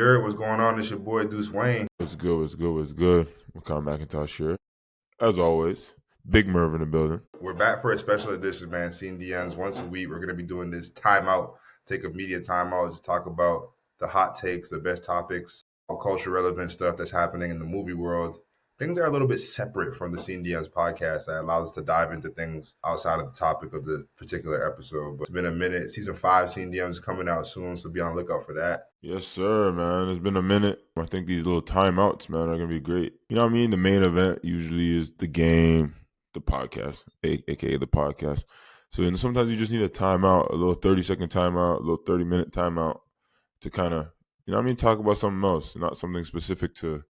Here, what's going on? It's your boy Deuce Wayne. What's good? What's good? What's good? McCall McIntosh here. As always, Big Merv in the building. We're back for a special edition, man. SceneDMs once a week. We're gonna be doing this timeout, take a media timeout, just talk about the hot takes, the best topics, all culture relevant stuff that's happening in the movie world. Things are a little bit separate from the SceneDMs podcast that allows us to dive into things outside of the topic of the particular episode. But it's been a minute. Season 5 SceneDMs coming out soon, so be on the lookout for that. Yes, sir, man. It's been a minute. I think these little timeouts, man, are gonna be great. You know what I mean? The main event usually is the game, the podcast, aka the podcast. So sometimes you just need a timeout, a little 30-second timeout, a little 30-minute timeout to kind of, you know what I mean, talk about something else, not something specific to,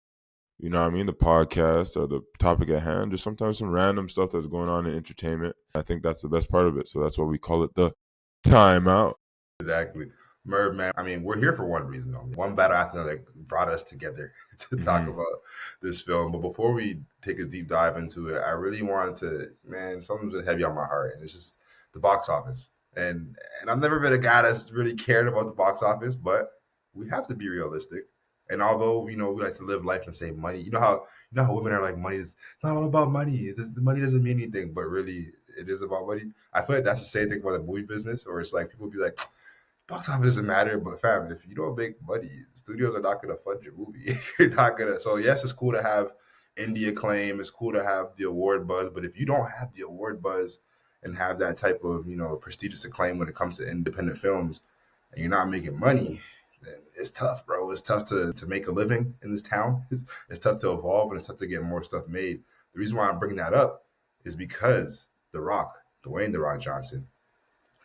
you know what I mean, the podcast or the topic at hand. Just sometimes some random stuff that's going on in entertainment. I think that's the best part of it. So that's why we call it the timeout. Exactly. Merv, man, I mean, we're here for one reason only. One battle after another brought us together to talk about this film. But before we take a deep dive into it, I really wanted to, man, something's been heavy on my heart, and it's just the box office. And I've never been a guy that's really cared about the box office, but we have to be realistic. And although we like to live life and say money, you know how women are like money is it's not all about money. The money doesn't mean anything, but really it is about money. I feel like that's the same thing about the movie business, or it's like people be like, box office doesn't matter, but fam, if you don't make money, studios are not gonna fund your movie. You're not gonna. So yes, it's cool to have indie acclaim. It's cool to have the award buzz, but if you don't have the award buzz and have that type of prestigious acclaim when it comes to independent films, and you're not making money, then it's tough, bro. It's tough to make a living in this town. It's tough to evolve, and it's tough to get more stuff made. The reason why I'm bringing that up is because The Rock, Dwayne The Rock Johnson,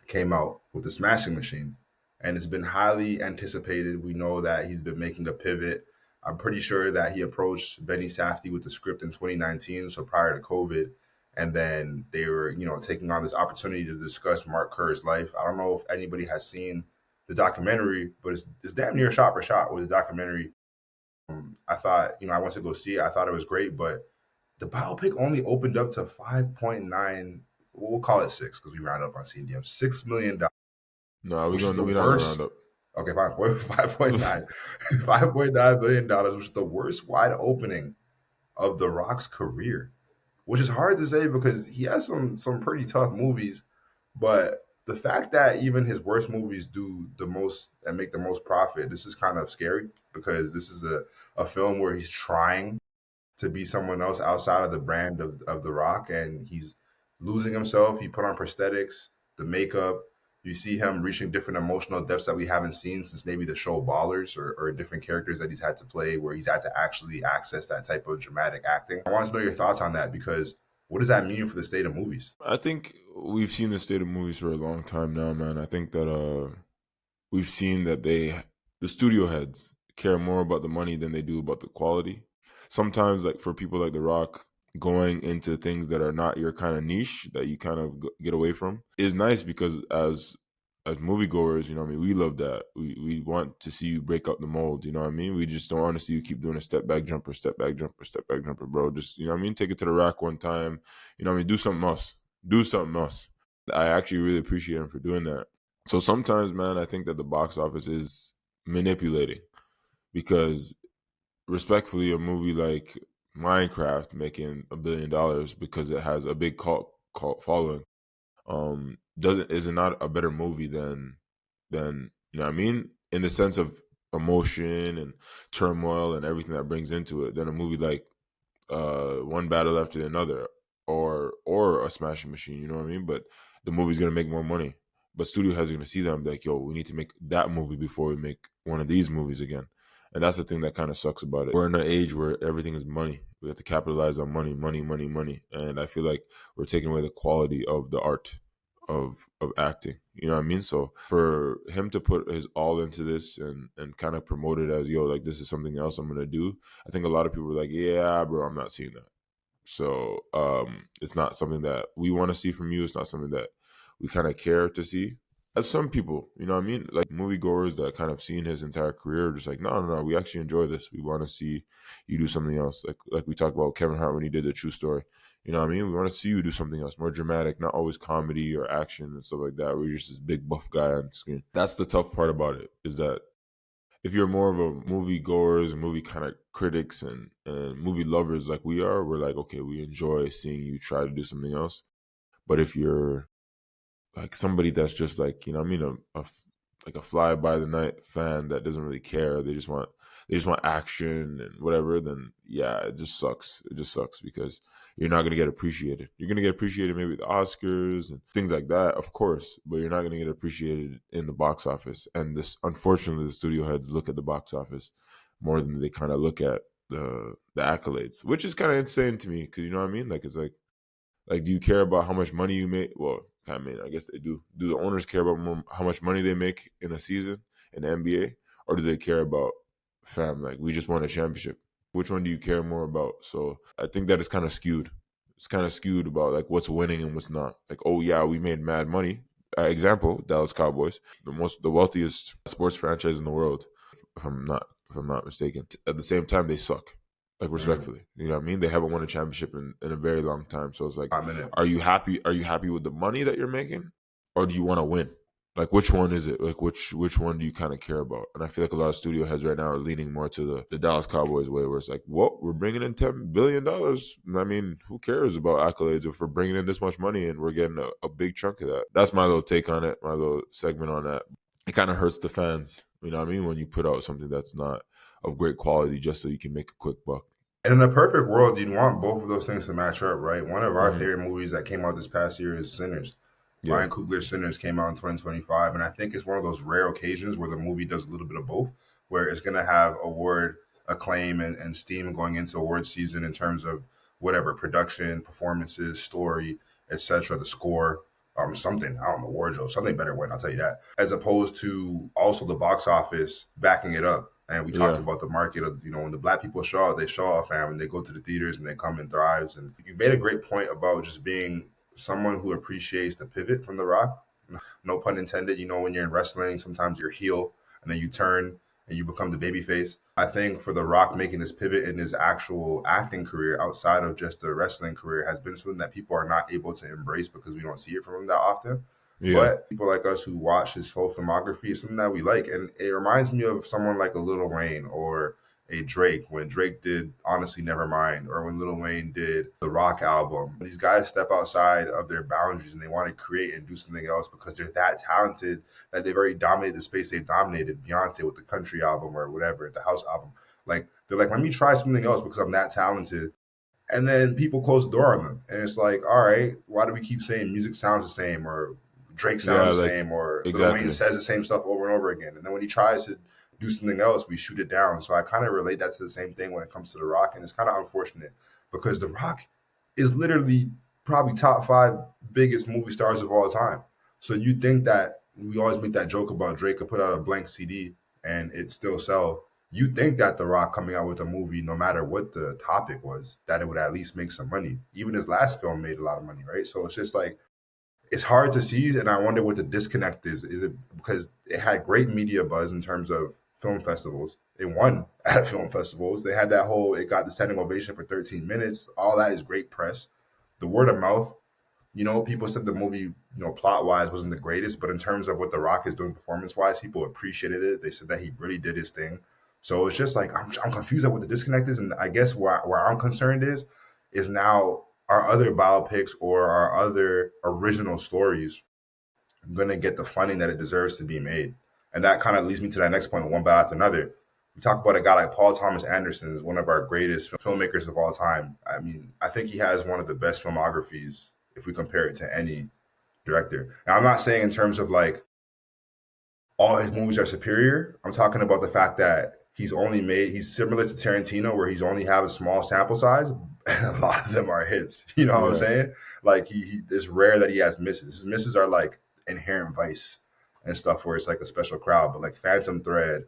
came out with the Smashing Machine, and it's been highly anticipated. We know that he's been making a pivot. I'm pretty sure that he approached Benny Safdie with the script in 2019, so prior to COVID, and then they were, taking on this opportunity to discuss Mark Kerr's life. I don't know if anybody has seen the documentary, but it's damn near shot for shot with the documentary. I thought, I went to go see it. I thought it was great, but the biopic only opened up to 5.9. We'll call it six because we round up on CDM. $6 million, No, which is the we're not gonna round worst. up. Okay, fine. 5.9. $5.9 billion, which is the worst wide opening of The Rock's career, which is hard to say because he has some pretty tough movies, but the fact that even his worst movies do the most and make the most profit, this is kind of scary because this is a film where he's trying to be someone else outside of the brand of The Rock, and he's losing himself. He put on prosthetics, the makeup. You see him reaching different emotional depths that we haven't seen since maybe the show Ballers, or different characters that he's had to play where he's had to actually access that type of dramatic acting. I want to know your thoughts on that because what does that mean for the state of movies? I think we've seen the state of movies for a long time now, man. I think that we've seen that the studio heads care more about the money than they do about the quality. Sometimes, like for people like The Rock, going into things that are not your kind of niche that you kind of get away from is nice because as moviegoers, you know what I mean, we love that. We want to see you break up the mold, you know what I mean? We just don't want to see you keep doing a step back jumper, step back jumper, step back jumper, bro. Just, you know what I mean? Take it to the rack one time. You know what I mean? Do something else. Do something else. I actually really appreciate him for doing that. So sometimes, man, I think that the box office is manipulating because respectfully, a movie like Minecraft making $1 billion because it has a big cult following doesn't is not a better movie than you know what I mean, in the sense of emotion and turmoil and everything that brings into it, than a movie like One Battle After Another or a Smashing Machine, you know what I mean? But the movie's gonna make more money. But studio heads are gonna see that and be like, yo, we need to make that movie before we make one of these movies again. And that's the thing that kind of sucks about it. We're in an age where everything is money. We have to capitalize on money, money, money, money. And I feel like we're taking away the quality of the art of acting. You know what I mean? So for him to put his all into this and kind of promote it as, yo, like this is something else I'm gonna do, I think a lot of people were like, yeah, bro, I'm not seeing that. So it's not something that we want to see from you. It's not something that we kind of care to see. As some people, you know what I mean? Like moviegoers that kind of seen his entire career, just like, no, no, no, we actually enjoy this. We want to see you do something else. Like we talked about Kevin Hart when he did The True Story. You know what I mean? We want to see you do something else, more dramatic, not always comedy or action and stuff like that, where you're just this big buff guy on screen. That's the tough part about it, is that if you're more of a movie goers and movie kind of critics and movie lovers like we are, we're like, okay, we enjoy seeing you try to do something else. But if you're like somebody that's just like, you know what I mean, like a fly by the night fan that doesn't really care, they just want action and whatever, then yeah, it just sucks. It just sucks because you're not gonna get appreciated. You're gonna get appreciated maybe at the Oscars and things like that, of course, but you're not gonna get appreciated in the box office. And this, unfortunately, the studio heads look at the box office more than they kind of look at the accolades, which is kind of insane to me because you know what I mean. Like it's like, do you care about how much money you make? Well, I mean, I guess they do. Do the owners care about how much money they make in a season in the NBA, or do they care about, fam, like we just won a championship? Which one do you care more about? So I think that is kind of skewed. It's kind of skewed about like what's winning and what's not. Like, oh yeah, we made mad money. Example: Dallas Cowboys, the wealthiest sports franchise in the world, if I'm not mistaken. At the same time, they suck. Like Mm. respectfully, you know what I mean? They haven't won a championship in a very long time. So it's like, I'm in it. are you happy? Are you happy with the money that you're making, or do you want to win? Like which one is it? Like which one do you kind of care about? And I feel like a lot of studio heads right now are leaning more to the Dallas Cowboys way, where it's like, what, we're bringing in $10 billion. I mean, who cares about accolades if we're bringing in this much money and we're getting a big chunk of that? That's my little take on it. My little segment on that. It kind of hurts the fans. You know what I mean? When you put out something that's not of great quality just so you can make a quick buck. And in a perfect world, you'd want both of those things to match up, right? One of our Hmm. favorite movies that came out this past year is Sinners. Yeah. Ryan Coogler's Sinners came out in 2025, and I think it's one of those rare occasions where the movie does a little bit of both, where it's going to have award acclaim and steam going into award season in terms of whatever production, performances, story, etc., the score, something, I don't know, wardrobe, something better win, I'll tell you that, as opposed to also the box office backing it up. And we talked Yeah. about the market of, when the black people show up, they show up, fam, and they go to the theaters and they come and thrives. And you made a great point about just being someone who appreciates the pivot from The Rock. No pun intended. When you're in wrestling, sometimes you're heel and then you turn and you become the baby face. I think for The Rock making this pivot in his actual acting career outside of just the wrestling career has been something that people are not able to embrace because we don't see it from him that often. Yeah. But people like us who watch his full filmography is something that we like. And it reminds me of someone like a Lil Wayne or a Drake when Drake did Honestly Nevermind or when Lil Wayne did the Rock album. These guys step outside of their boundaries and they want to create and do something else because they're that talented that they've already dominated the space they've dominated. Beyonce with the country album or whatever, the house album. Like they're like, let me try something else because I'm that talented. And then people close the door on them. And it's like, all right, why do we keep saying music sounds the same or Drake Yeah. sounds the Like same or Lil Wayne exactly. says the same stuff over and over again? And then when he tries to do something else, we shoot it down. So I kind of relate that to the same thing when it comes to The Rock. And it's kind of unfortunate because The Rock is literally probably top five biggest movie stars of all time. So you think that we always make that joke about Drake could put out a blank CD and it still sell. You think that The Rock coming out with a movie, no matter what the topic was, that it would at least make some money. Even his last film made a lot of money, right? So it's just like it's hard to see, and I wonder what the disconnect is. Is it because it had great media buzz in terms of film festivals? It won at film festivals. They had that whole. It got the standing ovation for 13 minutes. All that is great press. The word of mouth. People said the movie, plot wise wasn't the greatest, but in terms of what The Rock is doing performance wise, people appreciated it. They said that he really did his thing. So it's just like I'm confused at what the disconnect is, and I guess where I'm concerned is now our other biopics or our other original stories going to get the funding that it deserves to be made, and that kind of leads me to that next point, one bad after another. We talk about a guy like Paul Thomas Anderson is one of our greatest filmmakers of all time. I mean, I think he has one of the best filmographies if we compare it to any director. Now, I'm not saying in terms of like all his movies are superior. I'm talking about the fact that he's similar to Tarantino where he's only have a small sample size and a lot of them are hits. You know what I'm Yeah. saying? Like it's rare that he has misses. His misses are like Inherent Vice and stuff where it's like a special crowd, but like Phantom Thread,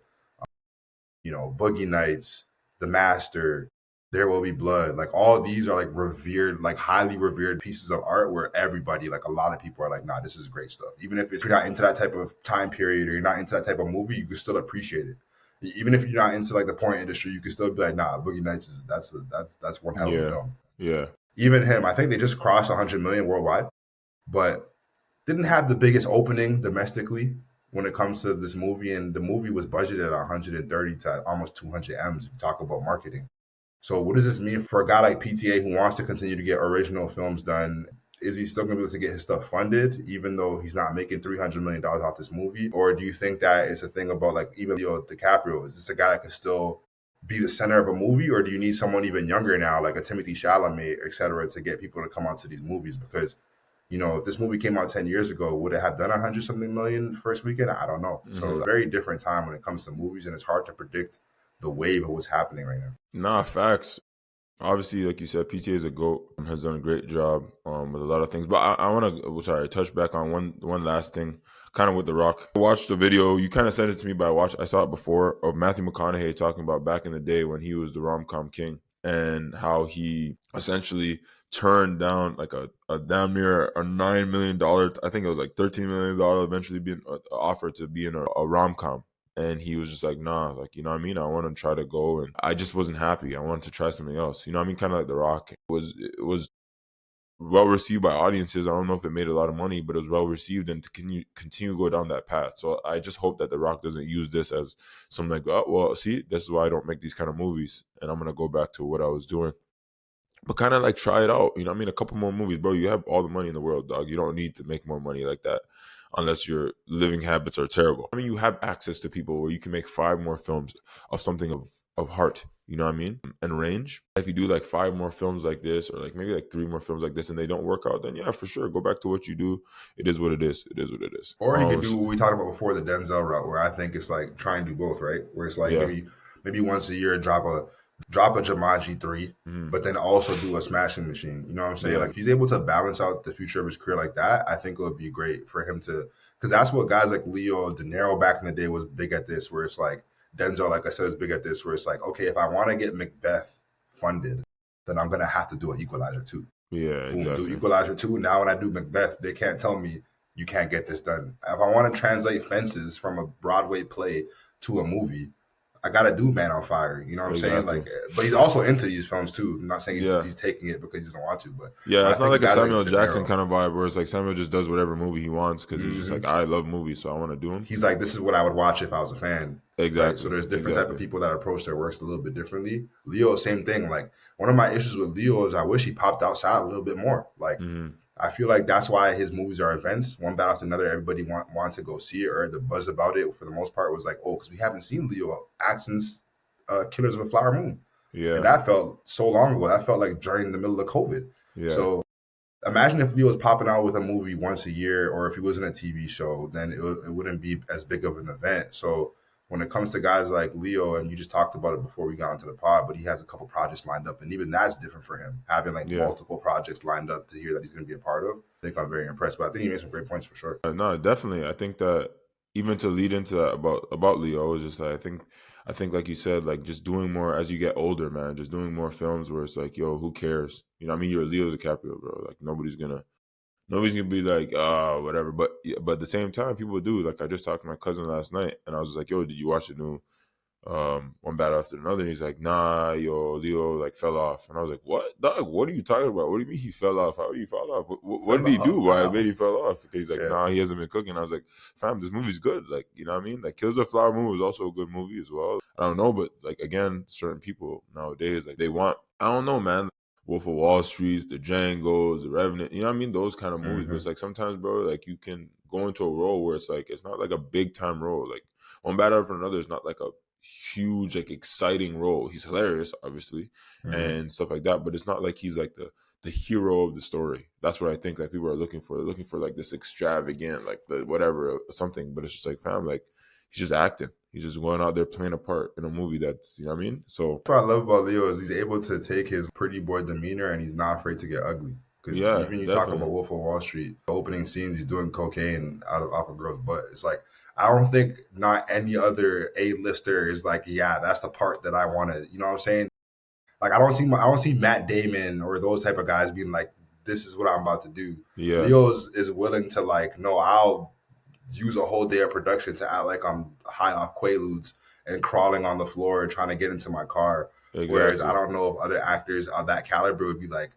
Boogie Nights, The Master, There Will Be Blood. Like all of these are like revered, like highly revered pieces of art where everybody, like a lot of people are like, nah, this is great stuff. Even if you're not into that type of time period or you're not into that type of movie, you can still appreciate it. Even if you're not into like the porn industry, you can still be like, nah, Boogie Nights is that's one hell of a Yeah. film. Yeah. Even him, I think they just crossed 100 million worldwide, but didn't have the biggest opening domestically. when it comes to this movie, and the movie was budgeted at 130 to almost 200 M's if you talk about marketing. So what does this mean for a guy like PTA who wants to continue to get original films done? Is he still going to be able to get his stuff funded, even though he's not making $300 million off this movie? Or do you think that it's a thing about like even Leo DiCaprio? Is this a guy that could still be the center of a movie, or do you need someone even younger now, like a Timothy Chalamet, et cetera, to get people to come out to these movies? Because if this movie came out 10 years ago, would it have done 100 something million first weekend? I don't know. So, very different time when it comes to movies, and it's hard to predict the wave of what's happening right now. Nah, facts. Obviously, like you said, PTA is a GOAT, has done a great job with a lot of things. But I want to, touch back on one last thing, kind of with The Rock. I watched the video. You kind of sent it to me, but I saw it before, of Matthew McConaughey talking about back in the day when he was the rom-com king and how he essentially turned down like a damn near a $9 million, I think it was like $13 million eventually being offered to be in a rom-com. And he was just like, nah, like, you know what I mean? I want to try to go. And I just wasn't happy. I wanted to try something else. You know what I mean? Kind of like The Rock. It was well received by audiences. I don't know if it made a lot of money, but it was well received, and to continue to go down that path. So I just hope that The Rock doesn't use this as something like, oh, well, see, this is why I don't make these kind of movies. And I'm going to go back to what I was doing. But kind of like try it out. You know what I mean? A couple more movies, bro. You have all the money in the world, dog. You don't need to make more money like that unless your living habits are terrible. I mean, you have access to people where you can make 5 more films of something of heart, you know what I mean? And range. If you do like 5 more films like this, or like maybe like 3 more films like this, and they don't work out, then yeah, for sure, go back to what you do. It is what it is. It is what it is. Or he could do what we talked about before, the Denzel route, where I think it's like try and do both, right? Where it's like maybe once a year drop a Jumanji 3, but then also do a Smashing Machine. You know what I'm saying? Yeah. Like if he's able to balance out the future of his career like that, I think it would be great for him to, because that's what guys like Leo, De Niro back in the day was big at this, where it's like Denzel, like I said, is big at this, where it's like, okay, if I want to get Macbeth funded, then I'm gonna have to do an Equalizer 2. Yeah, Boom, exactly. do Equalizer 2. Now when I do Macbeth, they can't tell me you can't get this done. If I want to translate Fences from a Broadway play to a movie, I gotta do Man on Fire. You know what I'm saying? Like, but he's also into these films too. I'm not saying he's taking it because he doesn't want to, but yeah, it's not like a Samuel like Jackson kind of vibe where it's like Samuel just does whatever movie he wants because he's just like, I love movies, so I want to do them. He's like, this is what I would watch if I was a fan. Exactly. Right? So there's different type of people that approach their works a little bit differently. Leo, same thing. Like one of my issues with Leo is I wish he popped outside a little bit more. Like I feel like that's why his movies are events. One battle after another, everybody wants to go see it, or the buzz about it for the most part was like, oh, because we haven't seen Leo act since Killers of a Flower Moon. Yeah. And that felt so long ago. That felt like during the middle of COVID. Yeah. So imagine if Leo was popping out with a movie once a year, or if he was in a TV show, then it wouldn't be as big of an event. So when it comes to guys like Leo, and you just talked about it before we got into the pod, but he has a couple projects lined up, and even that's different for him, having like multiple projects lined up to hear that he's going to be a part of. I think I'm very impressed, but I think he made some great points for sure. No, definitely. I think that even to lead into that about Leo is just I think like you said, like just doing more as you get older, man, just doing more films where it's like, yo, who cares? You know what I mean? You're Leo DiCaprio, bro. Like nobody's gonna be like, whatever. But at the same time, people do. Like I just talked to my cousin last night, and I was just like, yo, did you watch the new One Battle After Another? And he's like, nah, yo, Leo like fell off. And I was like, what, dog? What are you talking about? What do you mean he fell off? How did he fall off? What did he do? Why made he fell off? He's like, nah, he hasn't been cooking. I was like, fam, this movie's good. Like, you know what I mean? Like Killers of the Flower Moon was also a good movie as well. I don't know, but like again, certain people nowadays, like they want, I don't know, man. Wolf of Wall Street, the Django's, the Revenant, you know what I mean? Those kind of movies. But it's like sometimes, bro, like you can go into a role where it's like, it's not like a big time role. Like One Battle After Another is not like a huge, like exciting role. He's hilarious, obviously, and stuff like that. But it's not like he's like the hero of the story. That's what I think like people are looking for. They're looking for like this extravagant, like the whatever, something. But it's just like, fam, like he's just acting. He's just going out there playing a part in a movie that's, you know what I mean? So that's what I love about Leo is he's able to take his pretty boy demeanor and he's not afraid to get ugly. Because even you talk about Wolf of Wall Street, the opening scenes, he's doing cocaine off a girl's butt. It's like, I don't think not any other A-lister is like, yeah, that's the part that I want to, you know what I'm saying? Like I don't see Matt Damon or those type of guys being like, this is what I'm about to do. Yeah. Leo is willing to like, no, I'll use a whole day of production to act like I'm high off Quaaludes and crawling on the floor and trying to get into my car. Exactly. Whereas I don't know if other actors of that caliber would be like,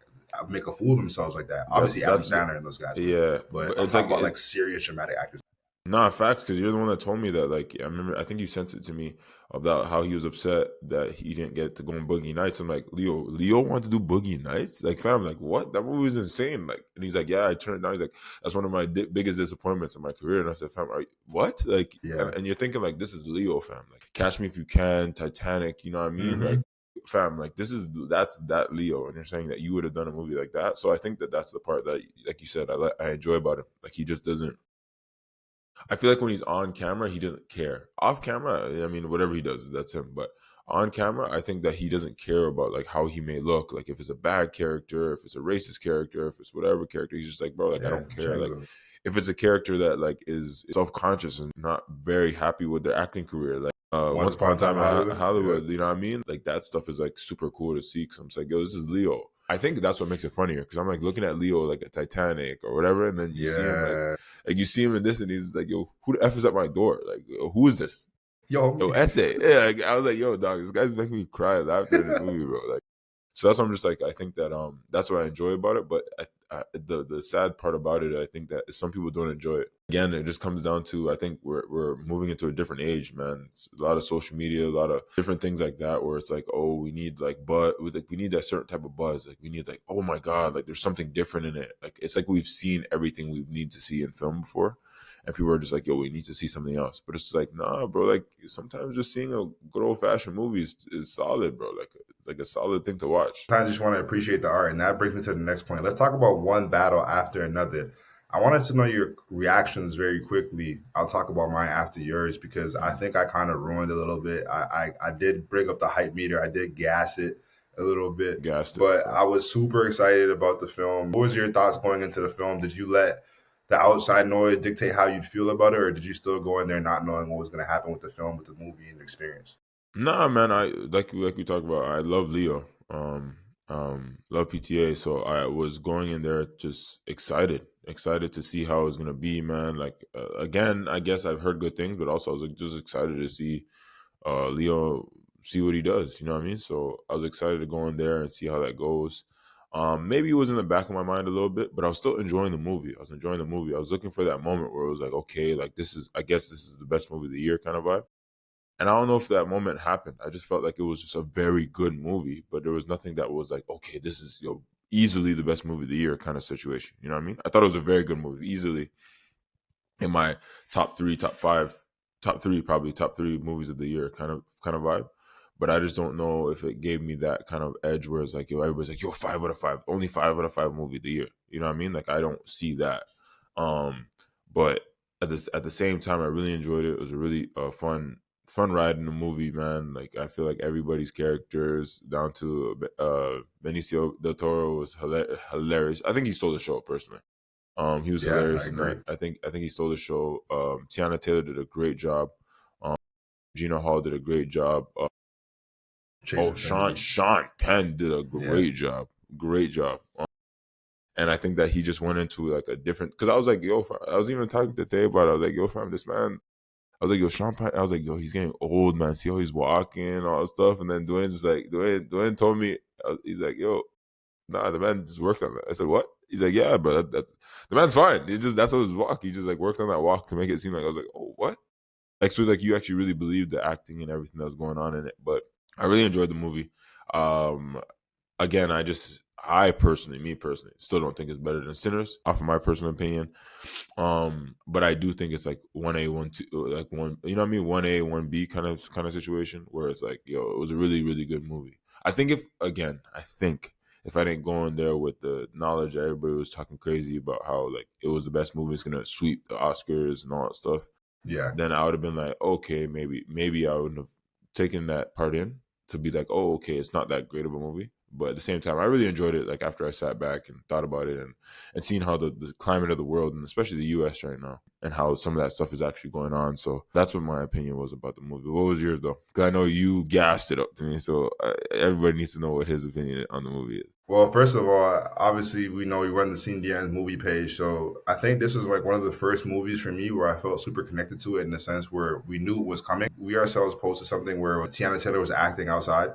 make a fool of themselves like that. Obviously, Adam Sandler and those guys. Yeah. But I'm talking about like serious dramatic actors. Nah, facts, because you're the one that told me that. Like, I remember, I think you sent it to me about how he was upset that he didn't get to go on Boogie Nights. I'm like, Leo wanted to do Boogie Nights? Like, fam, like, what? That movie was insane. Like, and he's like, yeah, I turned it down. He's like, that's one of my biggest disappointments in my career. And I said, fam, what? Like, Yeah. and you're thinking, like, this is Leo, fam. Like, Catch Me If You Can, Titanic, you know what I mean? Hmm. Like, fam, like, that's that Leo. And you're saying that you would have done a movie like that. So I think that that's the part that, like you said, I enjoy about him. Like, he just doesn't. I feel like when he's on camera, he doesn't care. Off camera, I mean, whatever he does, that's him. But on camera, I think that he doesn't care about like how he may look. Like if it's a bad character, if it's a racist character, if it's whatever character, he's just like, bro, like I Yeah. don't care. Like Genuinely. if it's a character that like is self conscious and not very happy with their acting career, like Once Once Upon upon a a time Time in in Hollywood. Yeah. Hollywood, you know what I mean? Like that stuff is like super cool to see. Cause I'm just like, yo, this is Leo. I think that's what makes it funnier because I'm like looking at Leo like a Titanic or whatever, and then you see him Yeah. like you see him in this, and he's like, "Yo, who the f is at my door? Like, who is this? Yo. Yo, essay." Yeah, like, I was like, "Yo, dog, this guy's making me cry laughing at this movie, bro." Like, so that's why I'm just like, I think that that's what I enjoy about it. But the sad part about it, I think that some people don't enjoy it. Again, it just comes down to I think we're moving into a different age, man. It's a lot of social media, a lot of different things like that, where it's like, oh, we need like we need that certain type of buzz. Like we need like, oh my god, like there's something different in it. Like it's like we've seen everything we need to see in film before. And people are just like, yo, we need to see something else. But it's like, nah, bro. Like sometimes just seeing a good old fashioned movie is solid, bro. Like a solid thing to watch. I just want to appreciate the art. And that brings me to the next point. Let's talk about one battle after another. I wanted to know your reactions very quickly. I'll talk about mine after yours because I Mhm. think I kind of ruined a little bit. I did bring up the hype meter. I did gas it a little bit, Gassed it but still. I was super excited about the film. What was your thoughts going into the film? Did you let the outside noise dictate how you'd feel about it, or did you still go in there not knowing what was going to happen with the film, with the movie and the experience? Nah, man. I like we talked about. I love Leo. Love PTA. So I was going in there just excited to see how it was gonna be, man. Like again, I guess I've heard good things, but also I was like, just excited to see Leo see what he does. You know what I mean? So I was excited to go in there and see how that goes. Maybe it was in the back of my mind a little bit, but I was still enjoying the movie. I was enjoying the movie. I was looking for that moment where it was like, okay, like this is, I guess this is the best movie of the year kind of vibe. And I don't know if that moment happened. I just felt like it was just a very good movie, but there was nothing that was like, okay, this is easily the best movie of the year kind of situation. You know what I mean? I thought it was a very good movie, easily in my top three, top five, top three, probably top three movies of the year kind of vibe. But I just don't know if it gave me that kind of edge where it's like, yo, everybody's like, yo, 5 out of 5, only 5 out of 5 movie of the year. You know what I mean? Like I don't see that. Um, but at the same time, I really enjoyed it. It was a really fun ride in the movie, man. Like I feel like everybody's characters down to Benicio del Toro was hilarious. I think he stole the show personally. He was Yeah, I hilarious in that. agree. I think he stole the show. Tiana Taylor did a great job. Um, Gina Hall did a great job. Oh, Jason Sean Sudeikis. Sean Penn did a Yeah. great job. Great job. And I think that he just went into like a different. Because I was like, yo, fam, I was even talking to Tay about it. I was like, yo, fam, this man. I was like, yo, Sean Penn. I was like, yo, he's getting old, man. See how he's walking, all that stuff. And then Dwayne's just like, Dwayne told me, he's like, yo, nah, the man just worked on that. I said, what? He's like, yeah, bro, that's the man's fine. He just that's how his walk. He just like worked on that walk to make it seem like I was like, oh, what? Like so, like you actually really believed the acting and everything that was going on in it. But I really enjoyed the movie. Um, Again, I personally, me personally, still don't think it's better than Sinners, off of my personal opinion. But I do think it's like 1A, 1, 2, like one, you know what I mean, 1A, 1B kind of situation where it's like, yo, it was a really, really good movie. I think I think if I didn't go in there with the knowledge that everybody was talking crazy about how like it was the best movie, it's gonna sweep the Oscars and all that stuff, Yeah. then I would have been like, okay, maybe I wouldn't have taken that part in to be like, oh, okay, it's not that great of a movie. But at the same time, I really enjoyed it. Like after I sat back and thought about it and seeing how the climate of the world and especially the U.S. right now and how some of that stuff is actually going on. So that's what my opinion was about the movie. What was yours though? Because I know you gassed it up to me, so everybody needs to know what his opinion on the movie is. Well, first of all, obviously we know we run the SceneDMs movie page, so I think this is like one of the first movies for me where I felt super connected to it in the sense where we knew it was coming. We ourselves posted something where Tiana Taylor was acting outside,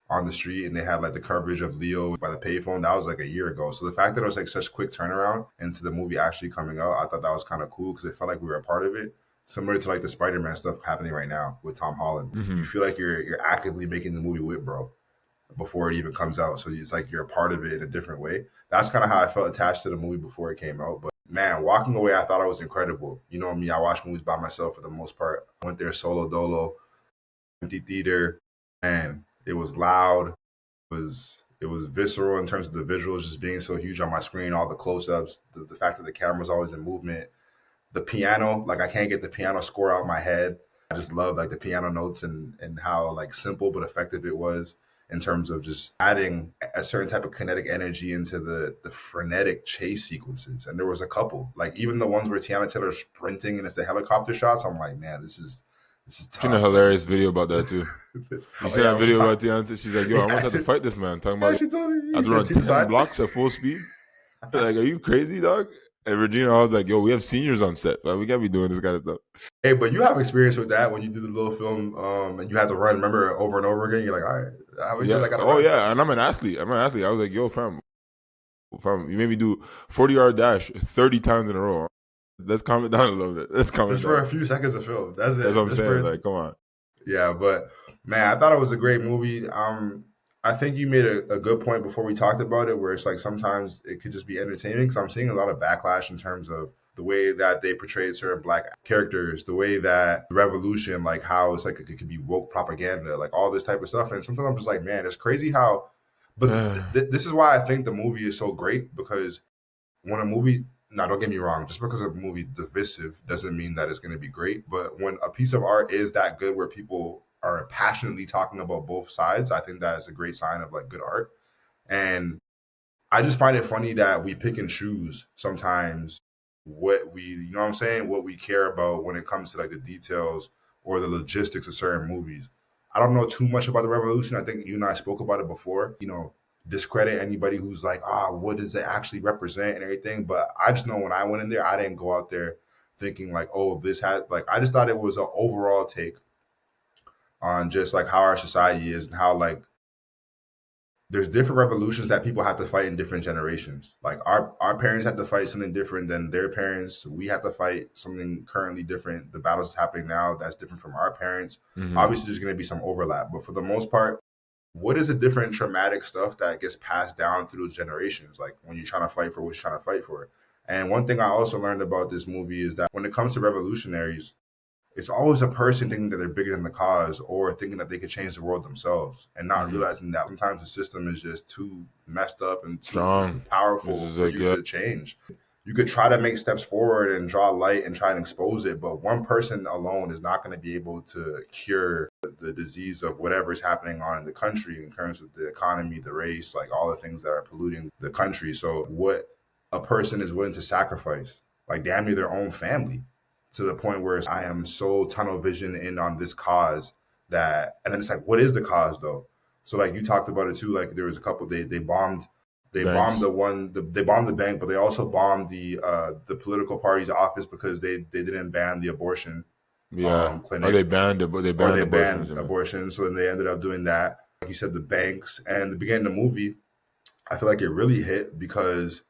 on the street, and they had like the coverage of Leo by the payphone. That was like a year ago. So the fact that it was like such quick turnaround into the movie actually coming out, I thought that was kind of cool because it felt like we were a part of it. Similar to like the Spider-Man stuff happening right now with Tom Holland. You feel like you're actively making the movie with bro before it even comes out. So it's like you're a part of it in a different way. That's kind of how I felt attached to the movie before it came out. But man, walking away, I thought it was incredible. You know me, I watch movies by myself for the most part. I went there solo dolo, empty theater, and it was loud. It was visceral in terms of the visuals just being so huge on my screen, all the close-ups, the fact that the camera's always in movement. The piano, like I can't get the piano score out of my head. I just love like the piano notes and how like simple but effective it was in terms of just adding a certain type of kinetic energy into the frenetic chase sequences. And there was a couple, like even the ones where Tiana Taylor's sprinting and it's the helicopter shots. I'm like, man, this is I've seen a tough. hilarious video about that too. This, You see that video about Tiana? She's like, yo, I almost had to fight this man. Talking about she told me I had to run 10 blocks at full speed. Like, are you crazy, dog? And Regina, I was like, yo, we have seniors on set. Like, we gotta be doing this kind of stuff. Hey, but you have experience with that when you do the little film, and you had to run, remember, over and over again. You're like, all right, how many times I gotta run? Yeah, and I'm an athlete. I was like, yo, fam, you made me do 40-yard dash 30 times in a row. Let's calm it down a little bit. Let's calm it down. For a few seconds of film. That's it. That's what I'm saying. Like, come on. Yeah, but man, I thought it was a great movie. I think you made a good point before we talked about it, where it's like sometimes it could just be entertaining because I'm seeing a lot of backlash in terms of the way that they portrayed certain black characters, the way that the revolution, like how it's like it could be woke propaganda, like all this type of stuff. And sometimes I'm just like, man, it's crazy how. But this is why I think the movie is so great because when a movie, now don't get me wrong, just because a movie divisive doesn't mean that it's going to be great. But when a piece of art is that good, where people are passionately talking about both sides, I think that is a great sign of like good art. And I just find it funny that we pick and choose sometimes what we, you know what I'm saying, what we care about when it comes to like the details or the logistics of certain movies. I don't know too much about the Revolution. I think you and I spoke about it before. Discredit anybody who's like, what does it actually represent and everything. But I just know when I went in there, I didn't go out there thinking like, oh, this had like, I just thought it was an overall take on just like how our society is and how like there's different revolutions that people have to fight in different generations. Like our parents have to fight something different than their parents. We have to fight something currently different. The battles happening now that's different from our parents. Obviously, there's going to be some overlap, but for the most part, what is the different traumatic stuff that gets passed down through those generations? Like when you're trying to fight for what you're trying to fight for. And one thing I also learned about this movie is that when it comes to revolutionaries, it's always a person thinking that they're bigger than the cause or thinking that they could change the world themselves and not realizing that sometimes the system is just too messed up and too powerful for you to change. You could try to make steps forward and draw light and try and expose it, but one person alone is not going to be able to cure the disease of whatever is happening on in the country in terms of the economy, the race, like all the things that are polluting the country. So what a person is willing to sacrifice, like damn near their own family, to the point where I am so tunnel vision in on this cause that, and then it's like, what is the cause though? So like you talked about it too, like there was a couple, they bombed they bombed they bombed the bank, but they also bombed the political party's office because they didn't ban the abortion clinic. Or they banned it, but they banned abortion. So then they ended up doing that. Like you said, the banks and the beginning of the movie, I feel like it really hit because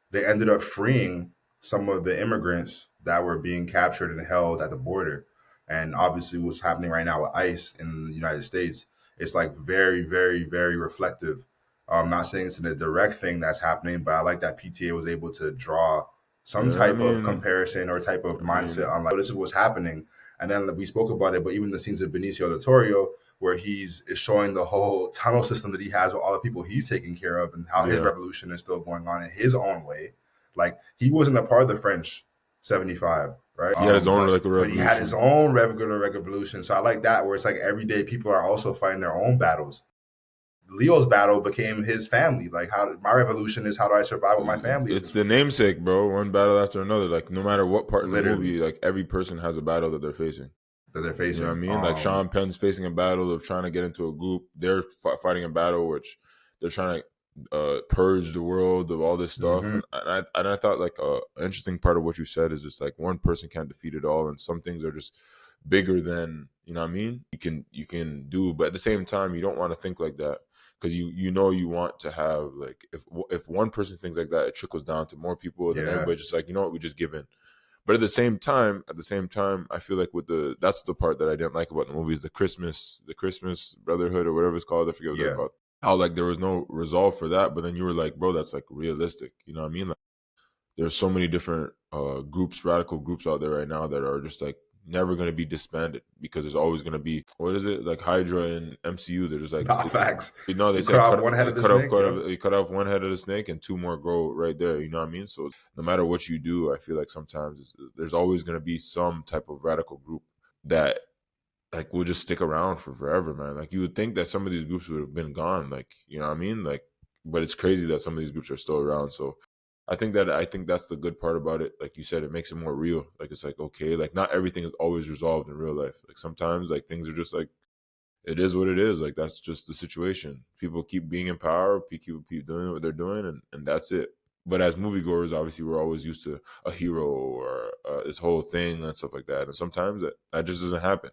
they ended up freeing some of the immigrants that were being captured and held at the border. And obviously what's happening right now with ICE in the United States, it's like very, very, very reflective. I'm not saying it's a direct thing that's happening, but I like that PTA was able to draw some type of comparison or type of mindset on like, this is what's happening. And then we spoke about it, but even the scenes of Benicio del Toro, where is showing the whole tunnel system that he has with all the people he's taking care of and how his revolution is still going on in his own way. Like he wasn't a part of the French 75, right? He had his own revolution. But he had his own regular revolution. So I like that where it's like every day people are also fighting their own battles. Leo's battle became his family. Like my revolution is how do I survive with my family? It's the namesake, bro. One battle after another. Like no matter what part of the movie, like every person has a battle that they're facing. You know what I mean? Like Sean Penn's facing a battle of trying to get into a group. They're fighting a battle which they're trying to purge the world of all this stuff. And I thought like an interesting part of what you said is just like one person can't defeat it all, and some things are just bigger than, you know what I mean? You can do, but at the same time, you don't want to think like that. because you know you want to have like if one person thinks like that, it trickles down to more people, and then Yeah. everybody's just like, you know what, we just give in. But at the same time, I feel like that's the part that I didn't like about the movie is the Christmas Brotherhood or whatever it's called. I forget what they're Yeah. called. How like there was no resolve for that, but then you were like, bro, that's like realistic. You know what I mean? Like there's so many different groups, radical groups out there right now that are just like never going to be disbanded because there's always going to be what is it like Hydra and MCU. They're just like Nah, facts. you know they You cut said off one head of the snake. Yep. you cut off one head of the snake and two more grow right there. You know what I mean? So no matter what you do, I feel like sometimes there's always going to be some type of radical group that like will just stick around for forever, man. Like you would think that some of these groups would have been gone, like you know what I mean? Like, but it's crazy that some of these groups are still around. So I think that's the good part about it. Like you said, it makes it more real. Like it's like okay, like not everything is always resolved in real life. Like sometimes like things are just like it is what it is. Like that's just the situation. People keep being in power, people keep doing what they're doing, and that's it. But as moviegoers, obviously, we're always used to a hero or this whole thing and stuff like that. And sometimes that just doesn't happen.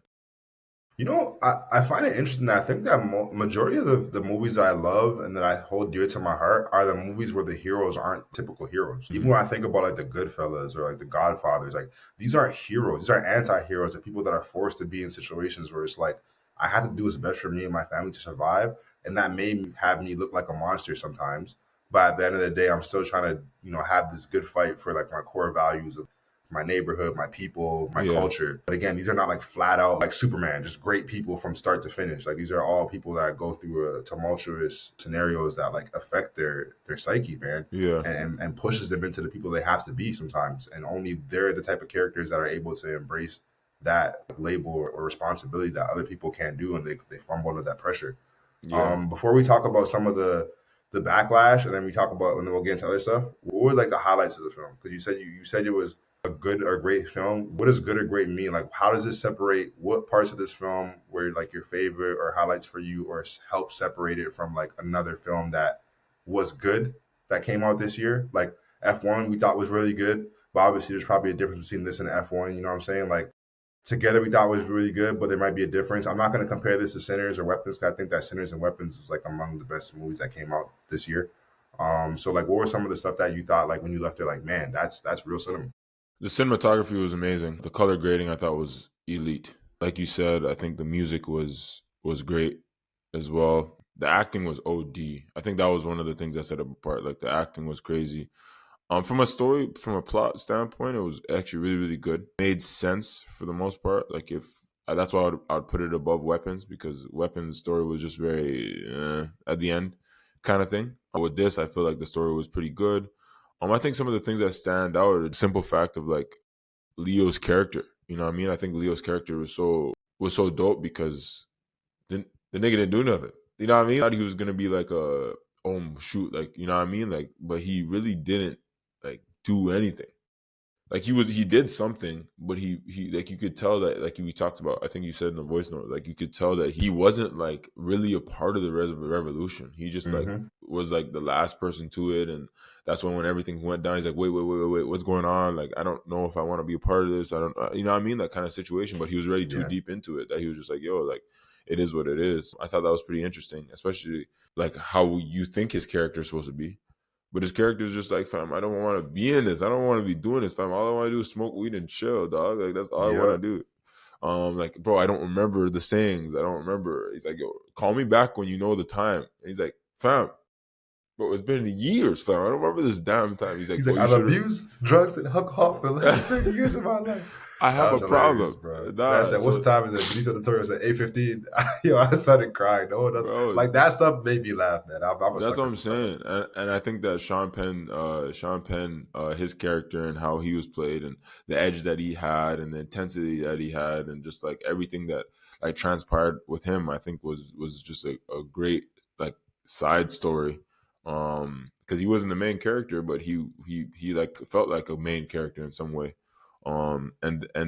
You know, I find it interesting that I think that majority of the movies that I love and that I hold dear to my heart are the movies where the heroes aren't typical heroes. Even Mhm. when I think about like the Goodfellas or like the Godfathers, like these aren't heroes. These are anti-heroes. They're people that are forced to be in situations where it's like I have to do what's best for me and my family to survive, and that may have me look like a monster sometimes. But at the end of the day, I'm still trying to have this good fight for like my core values of my neighborhood, my people, my Yeah, culture. But again, these are not like flat out like Superman, just great people from start to finish. Like these are all people that go through tumultuous scenarios that like affect their psyche, man, yeah, and pushes them into the people they have to be sometimes. And only they're the type of characters that are able to embrace that label or responsibility that other people can't do, and they fumble under that pressure. yeah. Before we talk about some of the backlash, and then we talk about, and then we'll get into other stuff. What were like the highlights of the film? Because you said it was a good or great film. What does good or great mean? Like, how does it separate? What parts of this film were like your favorite or highlights for you, or help separate it from like another film that was good that came out this year? Like F1, we thought was really good, but obviously there's probably a difference between this and F1. You know what I'm saying? Like together we thought was really good, but there might be a difference. I'm not going to compare this to Sinners or Weapons, 'cause I think that Sinners and Weapons was like among the best movies that came out this year. So like, what were some of the stuff that you thought like when you left there, like, man, that's real cinema? The cinematography was amazing. The color grading I thought was elite. Like you said, I think the music was great as well. The acting was OD. I think that was one of the things that set it apart. Like the acting was crazy. From a plot standpoint, it was actually really, really good. Made sense for the most part. Like if that's why I'd put it above Weapons because Weapons' story was just very at the end kind of thing. With this, I feel like the story was pretty good. I think some of the things that stand out are the simple fact of like Leo's character. You know what I mean? I think Leo's character was so dope because the nigga didn't do nothing. You know what I mean? I thought he was gonna be like a shoot, like you know what I mean? Like, but he really didn't like do anything. Like he did something, but he like you could tell that like we talked about. I think you said in the voice note, like you could tell that he wasn't like really a part of the revolution. He just like Mm-hmm. was like the last person to it, and that's when everything went down. He's like, wait, what's going on? Like I don't know if I want to be a part of this. I don't, you know what I mean? That kind of situation. But he was already too Yeah, deep into it that he was just like, yo, like it is what it is. I thought that was pretty interesting, especially like how you think his character is supposed to be. But his character is just like, fam, I don't want to be in this. I don't want to be doing this, fam. All I want to do is smoke weed and chill, dog. Like that's all I want to yep. do. Like, bro, I don't remember the sayings. I don't remember. He's like, yo, call me back when you know the time. And he's like, fam, bro, it's been years, fam. I don't remember this damn time. He's like, He's bro, like, you I've should abused drugs and alcohol for less than 30 years of my life. I That have was a hilarious, problem. bro. Man Nah, said, "What's the so time?" Is it Benicio del Toro said 8:15. Yo, I started crying. No one does bro, like that stuff. Made me laugh, man. I'm a that's what sucker I'm for stuff like saying, and I think that Sean Penn, his character and how he was played, and the edge that he had, and the intensity that he had, and just like everything that like transpired with him, I think was just a great like side story, because he wasn't the main character, but he like felt like a main character in some way, and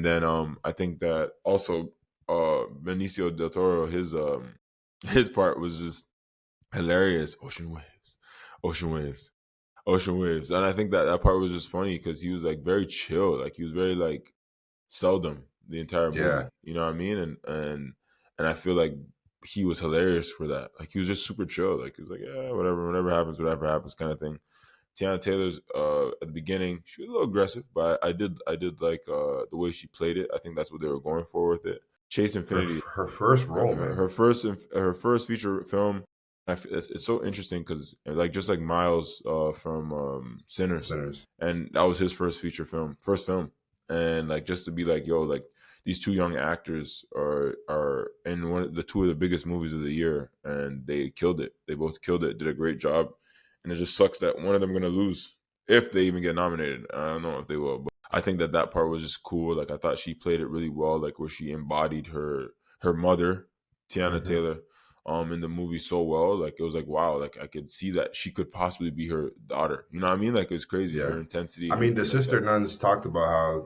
then I think that also Benicio del Toro his part was just hilarious. Ocean waves, ocean waves. And I think that that part was just funny because he was like very chill. Like he was very like seldom the entire that. Yeah, movie. You know what I mean? And I feel like he was hilarious for that. Like he was just super chill. Like he was like, yeah, whatever happens kind of thing. Tiana Taylor's at the beginning, she was a little aggressive, but I did like the way she played it. I think that's what they were going for with it. Chase Infinity, Her first role, man. her first feature film. It's so interesting because like just like Miles from Sinners, Sinners. and that was his first film, and like just to be like, yo, like these two young actors are in the two of the biggest movies of the year, and they killed it. They both killed it, did a great job, and it just sucks that one of them going to lose if they even get nominated. I don't know if they will, but I think that part was just cool. Like I thought she played it really well, like where she embodied her mother, Tiana Mm-hmm. Taylor, in the movie so well. Like it was like wow, like I could see that she could possibly be her daughter. You know what I mean? Like it's crazy Yeah. her intensity I and mean, the everything like sister that. nuns talked about how,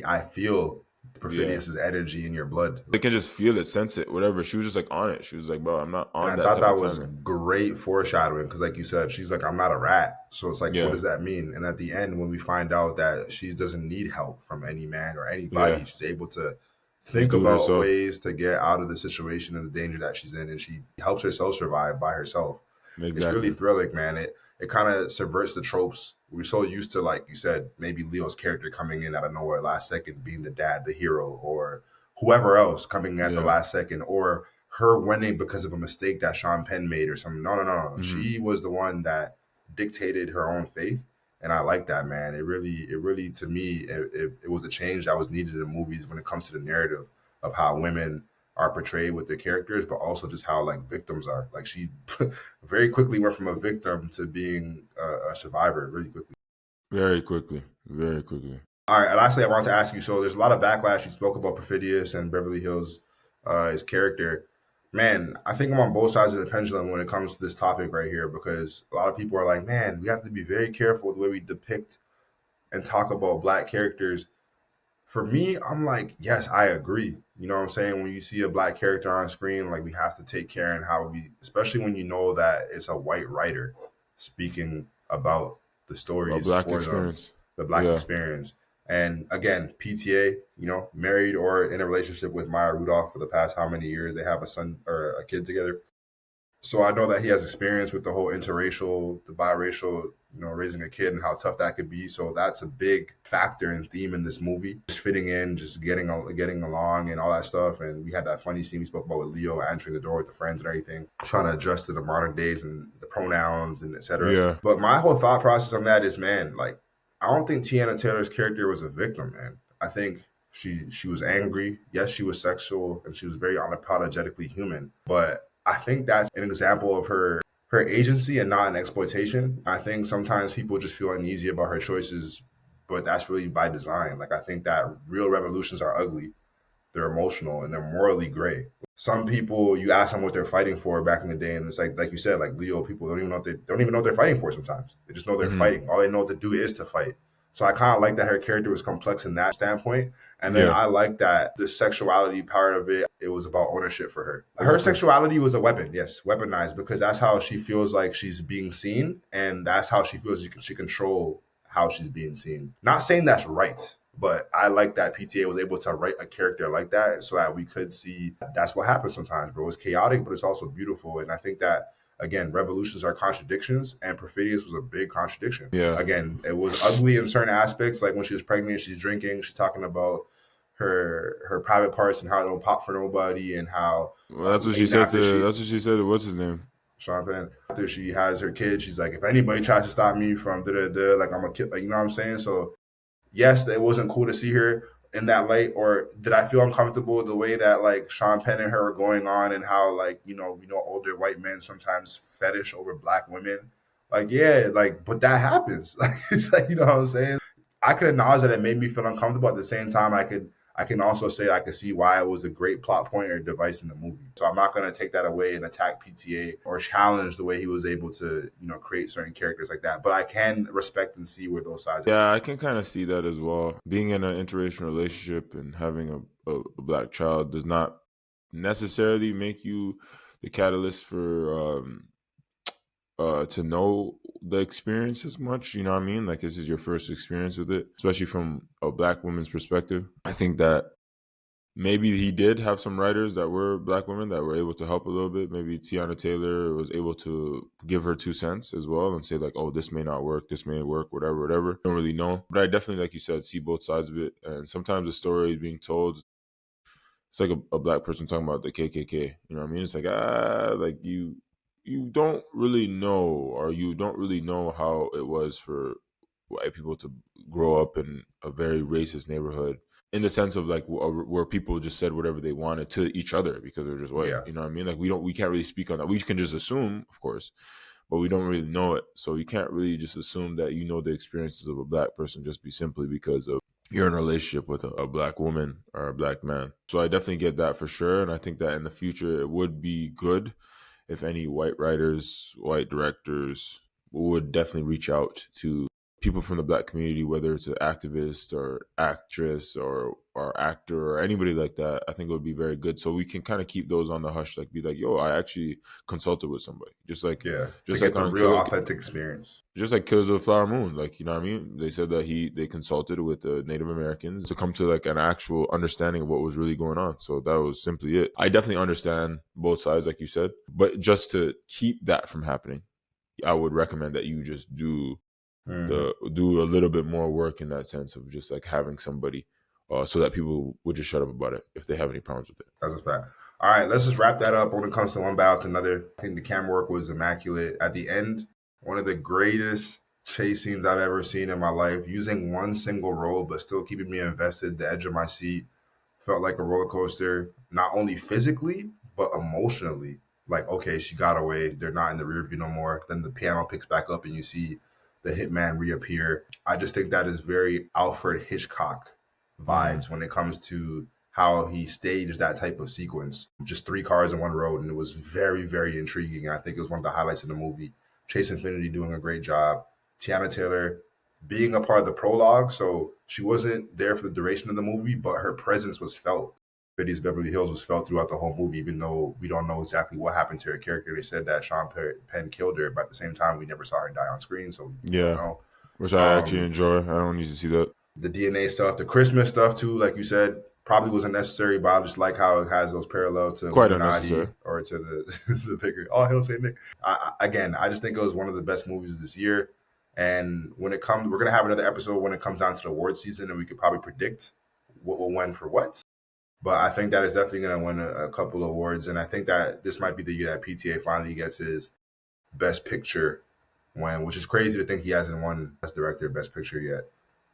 I feel Yeah, Perfidious's energy in your blood. they can just feel it, sense it, whatever. She was just like on it. She was like, bro, I'm not And on I that thought type that of was timer. great foreshadowing because, like you said, she's like, I'm not a rat. So it's like, what Yeah, does that mean? And at the end, when we find out that she doesn't need help from any man or yeah. anybody, she's able to Just think do it about herself. ways to get out of the situation and the danger that she's in. And she helps herself survive by herself. It's really Exactly. thrilling, man. It kind of subverts the tropes. We're so used to, like you said, maybe Leo's character coming in out of nowhere last second, being the dad, the hero, or whoever else coming at the Yeah. last second, or her winning because of a mistake that Sean Penn made or something. No, no, no, no. Hmm. She was the one that dictated her own fate. And I like that, man. It really, to me, it was a change that was needed in movies when it comes to the narrative of how women are portrayed with their characters, but also just how like victims are. Like she very quickly went from a victim to being a survivor really quickly. Very quickly. Very quickly. All right, and lastly, I wanted to ask you. So there's a lot of backlash. You spoke about Perfidious and Beverly Hills, his character. Man, I think I'm on both sides of the pendulum when it comes to this topic right here because a lot of people are like, man, we have to be very careful with the way we depict and talk about black characters. For me, I'm like, yes, I agree. You know what I'm saying? When you see a black character on screen, like we have to take care in how we, especially when you know that it's a white writer speaking about the A stories black for them, experience. the black Yeah. experience. And again, PTA, married or in a relationship with Maya Rudolph for the past how many years? They have a son or a kid together. So I know that he has experience with the whole interracial, the biracial, raising a kid and how tough that could be. So that's a big factor and theme in this movie. Just fitting in, just getting along and all that stuff. And we had that funny scene we spoke about with Leo answering the door with the friends and everything, trying to adjust to the modern days and the pronouns and etc. Yeah. But my whole thought process on that is, man, like I don't think Tiana Taylor's character was a victim, man. I think she was angry. Yes, she was sexual and she was very unapologetically human. But I think that's an example of her agency and not an exploitation. I think sometimes people just feel uneasy about her choices, but that's really by design. Like I think that real revolutions are ugly, they're emotional, and they're morally gray. Some people, you ask them what they're fighting for back in the day, and it's like you said, like Leo, people don't even know what they're fighting for. Sometimes they just know they're Hmm. fighting. All they know to do is to fight. So I kind of like that her character was complex in that standpoint, and then Yeah. I like that the sexuality part of it was about ownership for her. A Her weapon. sexuality was a weapon, yes, weaponized because that's how she feels like she's being seen, and that's how she feels she control how she's being seen. Not saying that's right, but I like that PTA was able to write a character like that so that we could see that's what happens sometimes, bro. It's chaotic, but it's also beautiful. And I think that, again, revolutions are contradictions, and Perfidious was a big contradiction. Yeah. Again, it was ugly in certain aspects, like when she was pregnant, she's drinking, she's talking about her private parts and how it don't pop for nobody, and how Well, that's what she even said after to. she That's what she said to what's his name. Sean Penn. After she has her kid, she's like, if anybody tries to stop me from da da da, like I'm a kid, like you know what I'm saying. So yes, it wasn't cool to see her in that light, or did I feel uncomfortable the way that like Sean Penn and her were going on, and how like we know older white men sometimes fetish over black women. Like yeah, like but that happens. Like it's like you know what I'm saying. I could acknowledge that it made me feel uncomfortable. At the same time, I can also say I could see why it was a great plot point or device in the movie. So I'm not going to take that away and attack PTA or challenge the way he was able to, create certain characters like that. But I can respect and see where those sides. Yeah, I can kind of see that as well. Being in an interracial relationship and having a black child does not necessarily make you the catalyst for to know the experience as much. You know what I mean? Like this is your first experience with it, especially from a black woman's perspective. I think that maybe he did have some writers that were black women that were able to help a little bit. Maybe Tiana Taylor was able to give her 2 cents as well and say like, oh, this may not work, this may work, whatever, whatever. Don't really know. But I definitely, like you said, see both sides of it. And sometimes the story is being told, it's like a black person talking about the KKK. You know what I mean? It's like, like you don't really know, or you don't really know how it was for white people to grow up in a very racist neighborhood, in the sense of like where people just said whatever they wanted to each other because they're just white. Yeah. You know what I mean? Like we can't really speak on that. We can just assume, of course, but we don't really know it. So you can't really just assume that you know the experiences of a black person just be simply because of you're in a relationship with a black woman or a black man. So I definitely get that for sure. And I think that in the future, it would be good if any white writers, white directors would definitely reach out to people from the black community, whether it's an activist or actress or actor or anybody like that. I think it would be very good. So we can kind of keep those on the hush, like be like, yo, I actually consulted with somebody. Just like To get the on real authentic experience. just like Killers of the Flower Moon, like, you know what I mean? They said that they consulted with the Native Americans to come to like an actual understanding of what was really going on. So that was simply it. I definitely understand both sides, like you said, but just to keep that from happening, I would recommend that you just do do a little bit more work in that sense of just like having somebody, so that people would just shut up about it if they have any problems with it. That's a fact. All right, let's just wrap that up when it comes to one battle to another. I think the camera work was immaculate. At the end, one of the greatest chase scenes I've ever seen in my life, using one single roll, but still keeping me invested. The edge of my seat felt like a roller coaster, not only physically, but emotionally. Like, okay, she got away. They're not in the rear view no more. Then the piano picks back up and you see the hitman reappear. I just think that is very Alfred Hitchcock vibes when it comes to how he staged that type of sequence. Just three cars in one road, and it was very, very intriguing. I think it was one of the highlights of the movie. Chase Infinity doing a great job. Tiana Taylor being a part of the prologue, so she wasn't there for the duration of the movie, but her presence was felt. Betty's Beverly Hills was felt throughout the whole movie, even though we don't know exactly what happened to her character. They said that Sean Penn killed her, but at the same time, we never saw her die on screen, so we don't Yeah, know. which I actually enjoy. I don't need to see that. The DNA stuff, the Christmas stuff too, like you said, probably wasn't necessary, but I just like how it has those parallels to Quite Illuminati unnecessary. or to the bigger. Oh, he'll say Nick. Again, I just think it was one of the best movies this year. And when it comes, we're gonna have another episode when it comes down to the award season, and we could probably predict what will win for what. But I think that is definitely gonna win a couple of awards, and I think that this might be the year that PTA finally gets his Best Picture win, which is crazy to think he hasn't won Best Director, Best Picture yet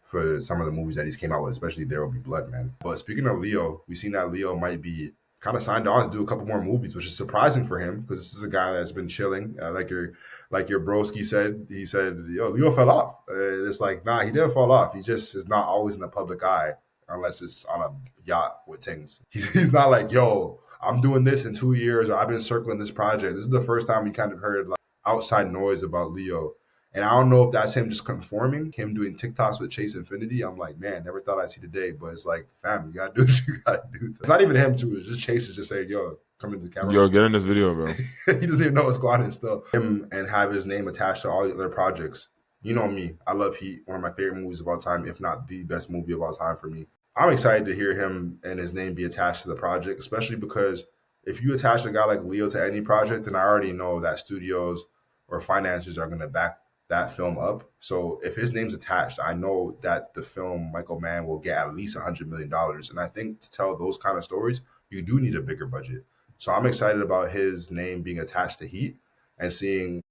for some of the movies that he's came out with, especially There Will Be Blood, man. But speaking of Leo, we've seen that Leo might be kind of signed on to do a couple more movies, which is surprising for him because this is a guy that's been chilling. Like your broski said, he said, "Yo, Leo fell off." It's like, nah, he didn't fall off. He just is not always in the public eye unless it's on a yacht with things. He's not like, "Yo, I'm doing this in 2 years," or "I've been circling this project." This is the first time we kind of heard like outside noise about Leo. And I don't know if that's him just conforming, him doing TikToks with Chase Infinity. I'm like, man, never thought I'd see the day. But it's like, fam, you gotta do what you gotta do. It's not even him too. It's just Chase is just saying, yo, come into the camera. Yo, get in this video, bro. He doesn't even know what's going on still. Him and have his name attached to all the other projects. You know me. I love Heat, one of my favorite movies of all time, if not the best movie of all time for me. I'm excited to hear him and his name be attached to the project, especially because if you attach a guy like Leo to any project, then I already know that studios or financiers are going to back that film up. So if his name's attached, I know that the film Michael Mann will get at least $100 million. And I think to tell those kind of stories, you do need a bigger budget. So I'm excited about his name being attached to Heat and seeing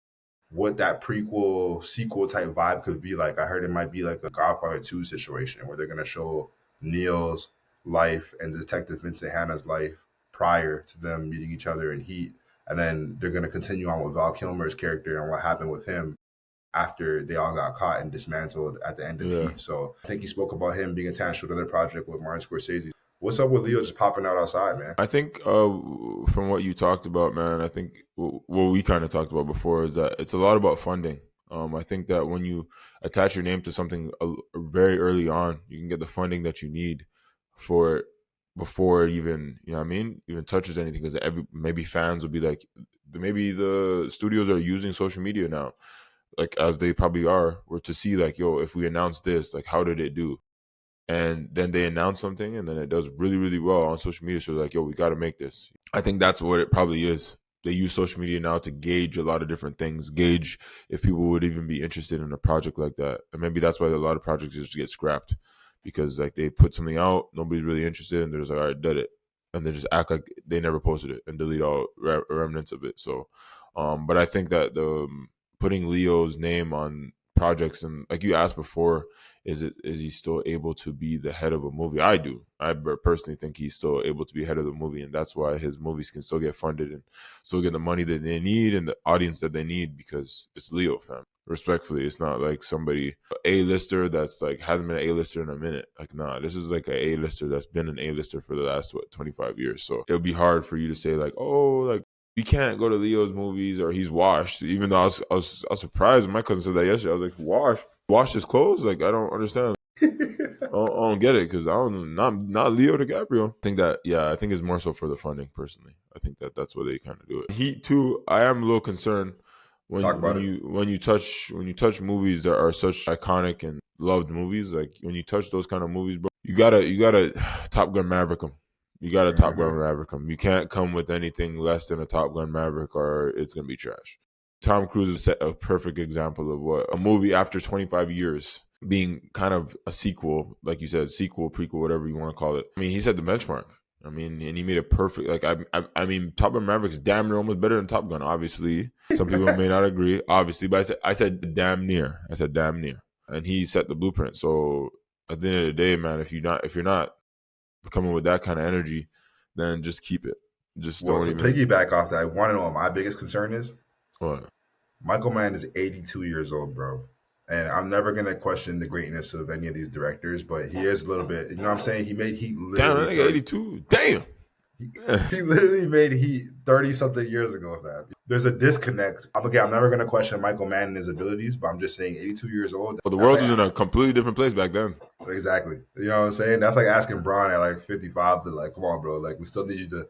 what that prequel sequel type vibe could be like. I heard it might be like a Godfather 2 situation where they're going to show Neil's life and Detective Vincent Hanna's life prior to them meeting each other in Heat. And then they're going to continue on with Val Kilmer's character and what happened with him after they all got caught and dismantled at the end of Heat. So I think he spoke about him being attached to another project with Martin Scorsese. What's up with Leo just popping out outside, man? I think from what you talked about, man, I think what we kind of talked about before is that it's a lot about funding. I think that when you attach your name to something very early on, you can get the funding that you need for it before it even, you know what I mean, even touches anything. Because maybe fans will be like, maybe the studios are using social media now, like as they probably are, or to see like, yo, if we announce this, like how did it do? and then they announce something, and then it does really, really well on social media. So they're like, yo, we got to make this. I think that's what it probably is. They use social media now to gauge a lot of different things, gauge if people would even be interested in a project like that. And maybe that's why a lot of projects just get scrapped, because like they put something out, nobody's really interested, and they're just like, all right, did it. And they just act like they never posted it and delete all remnants of it. So, but I think that the putting Leo's name on projects, and like you asked before, is he still able to be the head of a movie? I do. I personally think he's still able to be head of the movie, and that's why his movies can still get funded and still get the money that they need and the audience that they need, because it's Leo, fam. Respectfully, it's not like somebody A-lister that's like hasn't been an A-lister in a minute. Like, nah, this is like an A-lister that's been an A-lister for the last 25 years. So it'll be hard for you to say like, oh, like we can't go to Leo's movies or he's washed. Even though I was surprised. My cousin said that yesterday. I was like, washed his clothes? Like, I don't understand. I don't get it, because I don't not Leo DiCaprio. I think that I think it's more so for the funding. Personally, I think that's where they kind of do it. Heat too. I am a little concerned when you touch movies that are such iconic and loved movies. Like when you touch those kind of movies, bro, you gotta Top Gun Maverick them. You got to Top Gun Maverick them. You can't come with anything less than a Top Gun Maverick, or it's gonna be trash. Tom Cruise is a perfect example of what a movie after 25 years being kind of a sequel, like you said, sequel, prequel, whatever you want to call it. I mean, he set the benchmark. I mean, and he made it perfect. Like, I mean, Top Gun Maverick's damn near almost better than Top Gun. Obviously, some people may not agree. Obviously, but I said damn near. I said damn near, and he set the blueprint. So at the end of the day, man, if you're not coming with that kind of energy, then just keep it. Just don't even piggyback off that. I want to know what my biggest concern is. What? Michael Mann is 82 years old, bro. And I'm never going to question the greatness of any of these directors, but he is a little bit, you know what I'm saying? He literally. Damn, I think 82. Damn. He literally made Heat 30-something years ago, man. There's a disconnect. I'm never going to question Michael Mann and his abilities, but I'm just saying 82 years old. Well, the world was in a completely different place back then. Exactly. You know what I'm saying? That's like asking Braun at like 55 to like, come on, bro. Like, we still need you to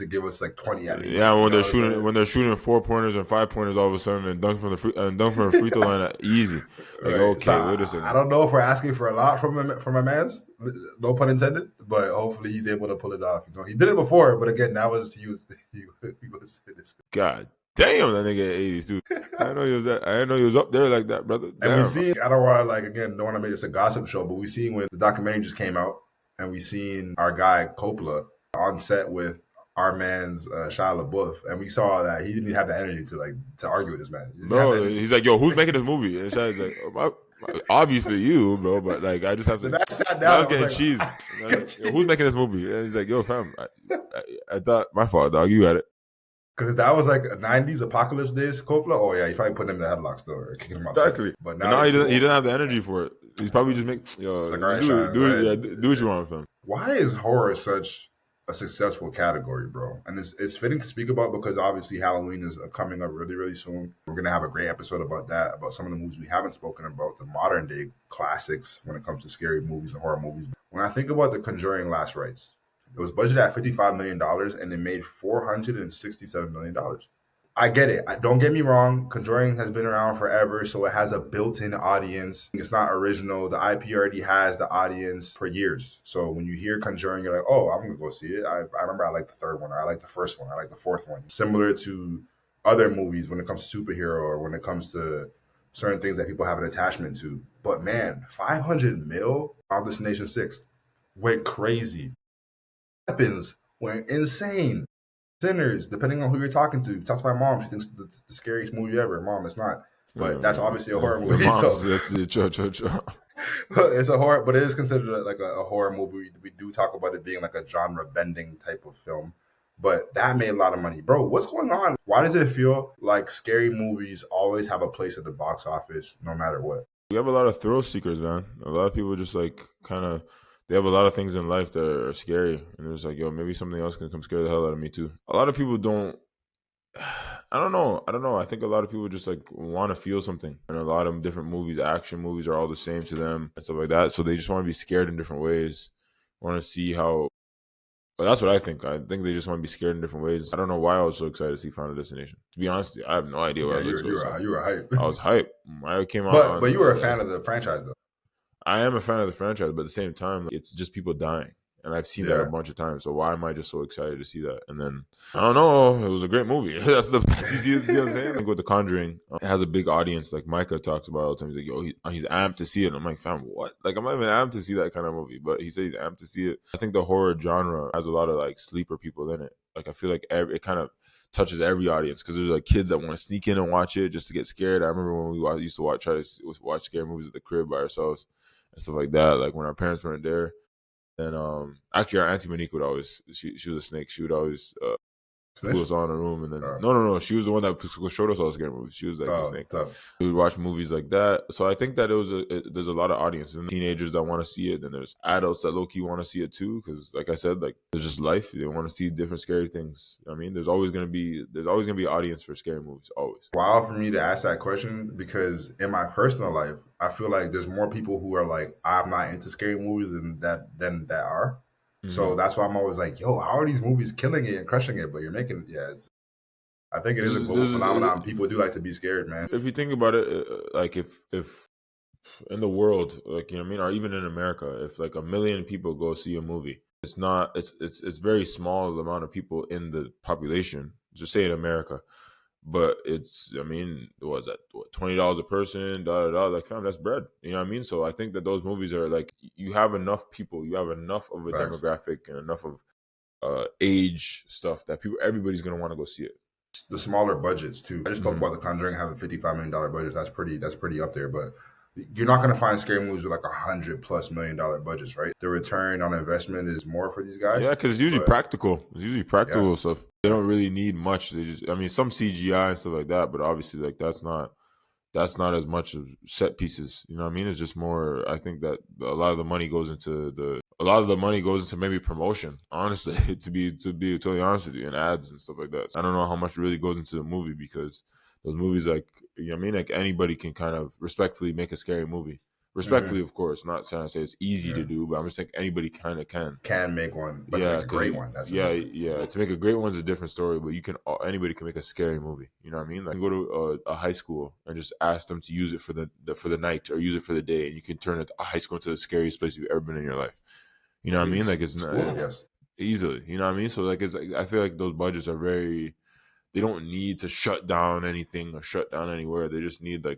give us like 20 at least. Yeah, when they're shooting 4-pointers and 5-pointers all of a sudden and dunk from a free throw line easy. Like, right. Okay, so wait a second. I don't know if we're asking for a lot from a man's, no pun intended, but hopefully he's able to pull it off. You know, he did it before, but again, he was God damn, that nigga 80s, dude. I didn't know he was up there like that, brother. Damn. And we see, I don't want to make this a gossip show, but we seen when the documentary just came out, and we seen our guy Coppola on set with our man's Shia LaBeouf, and we saw that he didn't have the energy to argue with this man. Bro, he's like, yo, who's making this movie? And Shia's like, obviously you, bro, but like I just have to. I sat down. I was getting cheese. Like, yo, who's making this movie? And he's like, yo, fam, I thought my fault, dog. You got it. Because if that was like a 90s apocalypse days, Coppola, oh yeah, he's probably putting him in the headlock still or kicking him out. Exactly. But now he doesn't have the energy for it. He's probably just like, all right, do what you want, fam. Why is horror such a successful category, bro? And it's fitting to speak about because obviously Halloween is coming up really, really soon. We're going to have a great episode about that, about some of the movies we haven't spoken about, the modern day classics when it comes to scary movies and horror movies. When I think about The Conjuring Last Rites, it was budgeted at $55 million and it made $467 million. I get it. Don't get me wrong. Conjuring has been around forever, so it has a built-in audience. It's not original. The IP already has the audience for years. So when you hear Conjuring, you're like, oh, I'm going to go see it. I remember I like the third one. Or I like the first one. I like the fourth one. Similar to other movies when it comes to superhero or when it comes to certain things that people have an attachment to. But man, 500 mil on Destination 6 went crazy. Weapons went insane. Sinners, depending on who you're talking to. Talk to my mom. She thinks it's the scariest movie ever. Mom, it's not. But that's obviously a horror movie. That's the It's a horror, but it is considered like a horror movie. We do talk about it being like a genre-bending type of film. But that made a lot of money. Bro, what's going on? Why does it feel like scary movies always have a place at the box office no matter what? We have a lot of thrill seekers, man. A lot of people just like kind of... They have a lot of things in life that are scary. And it's like, yo, maybe something else can come scare the hell out of me too. A lot of people don't, I don't know. I think a lot of people just like want to feel something. And a lot of different movies, action movies are all the same to them and stuff like that. So they just want to be scared in different ways. Want to see how, well, that's what I think. I think they just want to be scared in different ways. I don't know why I was so excited to see Final Destination. To be honest with you, I have no idea why I was so excited. You were hype. I was hype. I came out. But you were a fan of the franchise though. I am a fan of the franchise, but at the same time, it's just people dying. And I've seen that a Yeah. bunch of times. So why am I just so excited to see that? And then I don't know. It was a great movie. That's the you see what I'm saying? Like with The Conjuring, it has a big audience. Like Micah talks about all the time. He's like, yo, he's amped to see it. And I'm like, fam, what? Like I'm not even amped to see that kind of movie. But he said he's amped to see it. I think the horror genre has a lot of like sleeper people in it. Like I feel like it kind of touches every audience because there's like kids that want to sneak in and watch it just to get scared. I remember when we used to try to watch scary movies at the crib by ourselves and stuff like that. Like when our parents weren't there. And actually, our auntie Monique would always she was a snake. She would always pull us all in a room, and then no, she was the one that showed us all the scary movies. She was like the snake. Tough. We would watch movies like that. So I think that there's a lot of audience and teenagers that want to see it, and there's adults that low key want to see it too. Because like I said, like there's just life. They want to see different scary things. I mean, there's always gonna be audience for scary movies. Always. Wild for me to ask that question because in my personal life, I feel like there's more people who are like, I'm not into scary movies than that are. So that's why I'm always like, yo, how are these movies killing it and crushing it? But you're making, I think it is a global phenomenon. People do like to be scared, man. If you think about it, like if in the world, like you know what I mean, or even in America, if like 1 million people go see a movie, it's very small amount of people in the population. Just say in America. But it's, I mean, what is that? $20 a person, like, fam, that's bread. You know what I mean? So I think that those movies are like, you have enough people, you have enough of a demographic and enough of age stuff that everybody's gonna want to go see it. The smaller budgets too. I just spoke about The Conjuring having $55 million budget. That's pretty up there. But you're not going to find scary movies with like $100+ million budgets, right? The return on investment is more for these guys. Yeah, because it's usually practical. It's usually practical stuff. They don't really need much. They just, I mean, some CGI and stuff like that, but obviously, like that's not as much of set pieces. You know what I mean? It's just more. I think that a lot of the money goes into maybe promotion. Honestly, to be totally honest with you, and ads and stuff like that. So I don't know how much really goes into the movie because those movies, like you know what I mean, like anybody can kind of respectfully make a scary movie. Respectfully, of course, not trying to say it's easy to do, but I'm just saying anybody kind of can make one, but to make a great one. That's to make a great one is a different story, but anybody can make a scary movie. You know what I mean? Like you can go to a high school and just ask them to use it for the night or use it for the day, and you can turn a high school into the scariest place you've ever been in your life. You know what I mean? Like it's not easily. You know what I mean? So like I feel like those budgets are very. They don't need to shut down anything or shut down anywhere. They just need a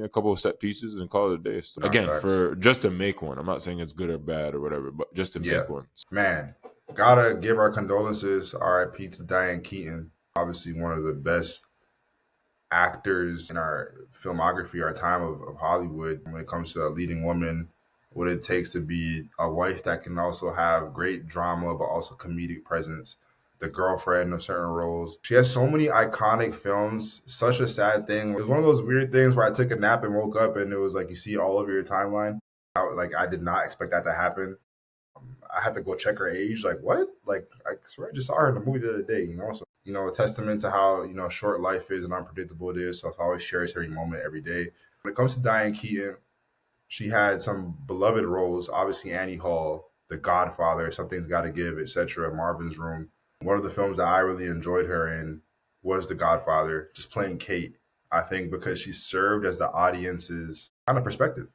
couple of set pieces and call it a day. So, again, for just to make one. I'm not saying it's good or bad or whatever, but just to make one. Man, gotta give our condolences. R.I.P. to Diane Keaton. Obviously, one of the best actors in our filmography, our time of Hollywood. When it comes to a leading woman, what it takes to be a wife that can also have great drama, but also comedic presence. The girlfriend of certain roles. She has so many iconic films. Such a sad thing. It was one of those weird things where I took a nap and woke up and it was like you see all over your timeline. I did not expect that to happen. I had to go check her age. Like what? Like I swear I just saw her in the movie the other day. So a testament to how short life is and unpredictable it is. So I always cherish every moment, every day. When it comes to Diane Keaton, she had some beloved roles. Obviously Annie Hall, The Godfather, Something's Got to Give, etc. Marvin's Room. One of the films that I really enjoyed her in was The Godfather, just playing Kate. I think because she served as the audience's kind of perspective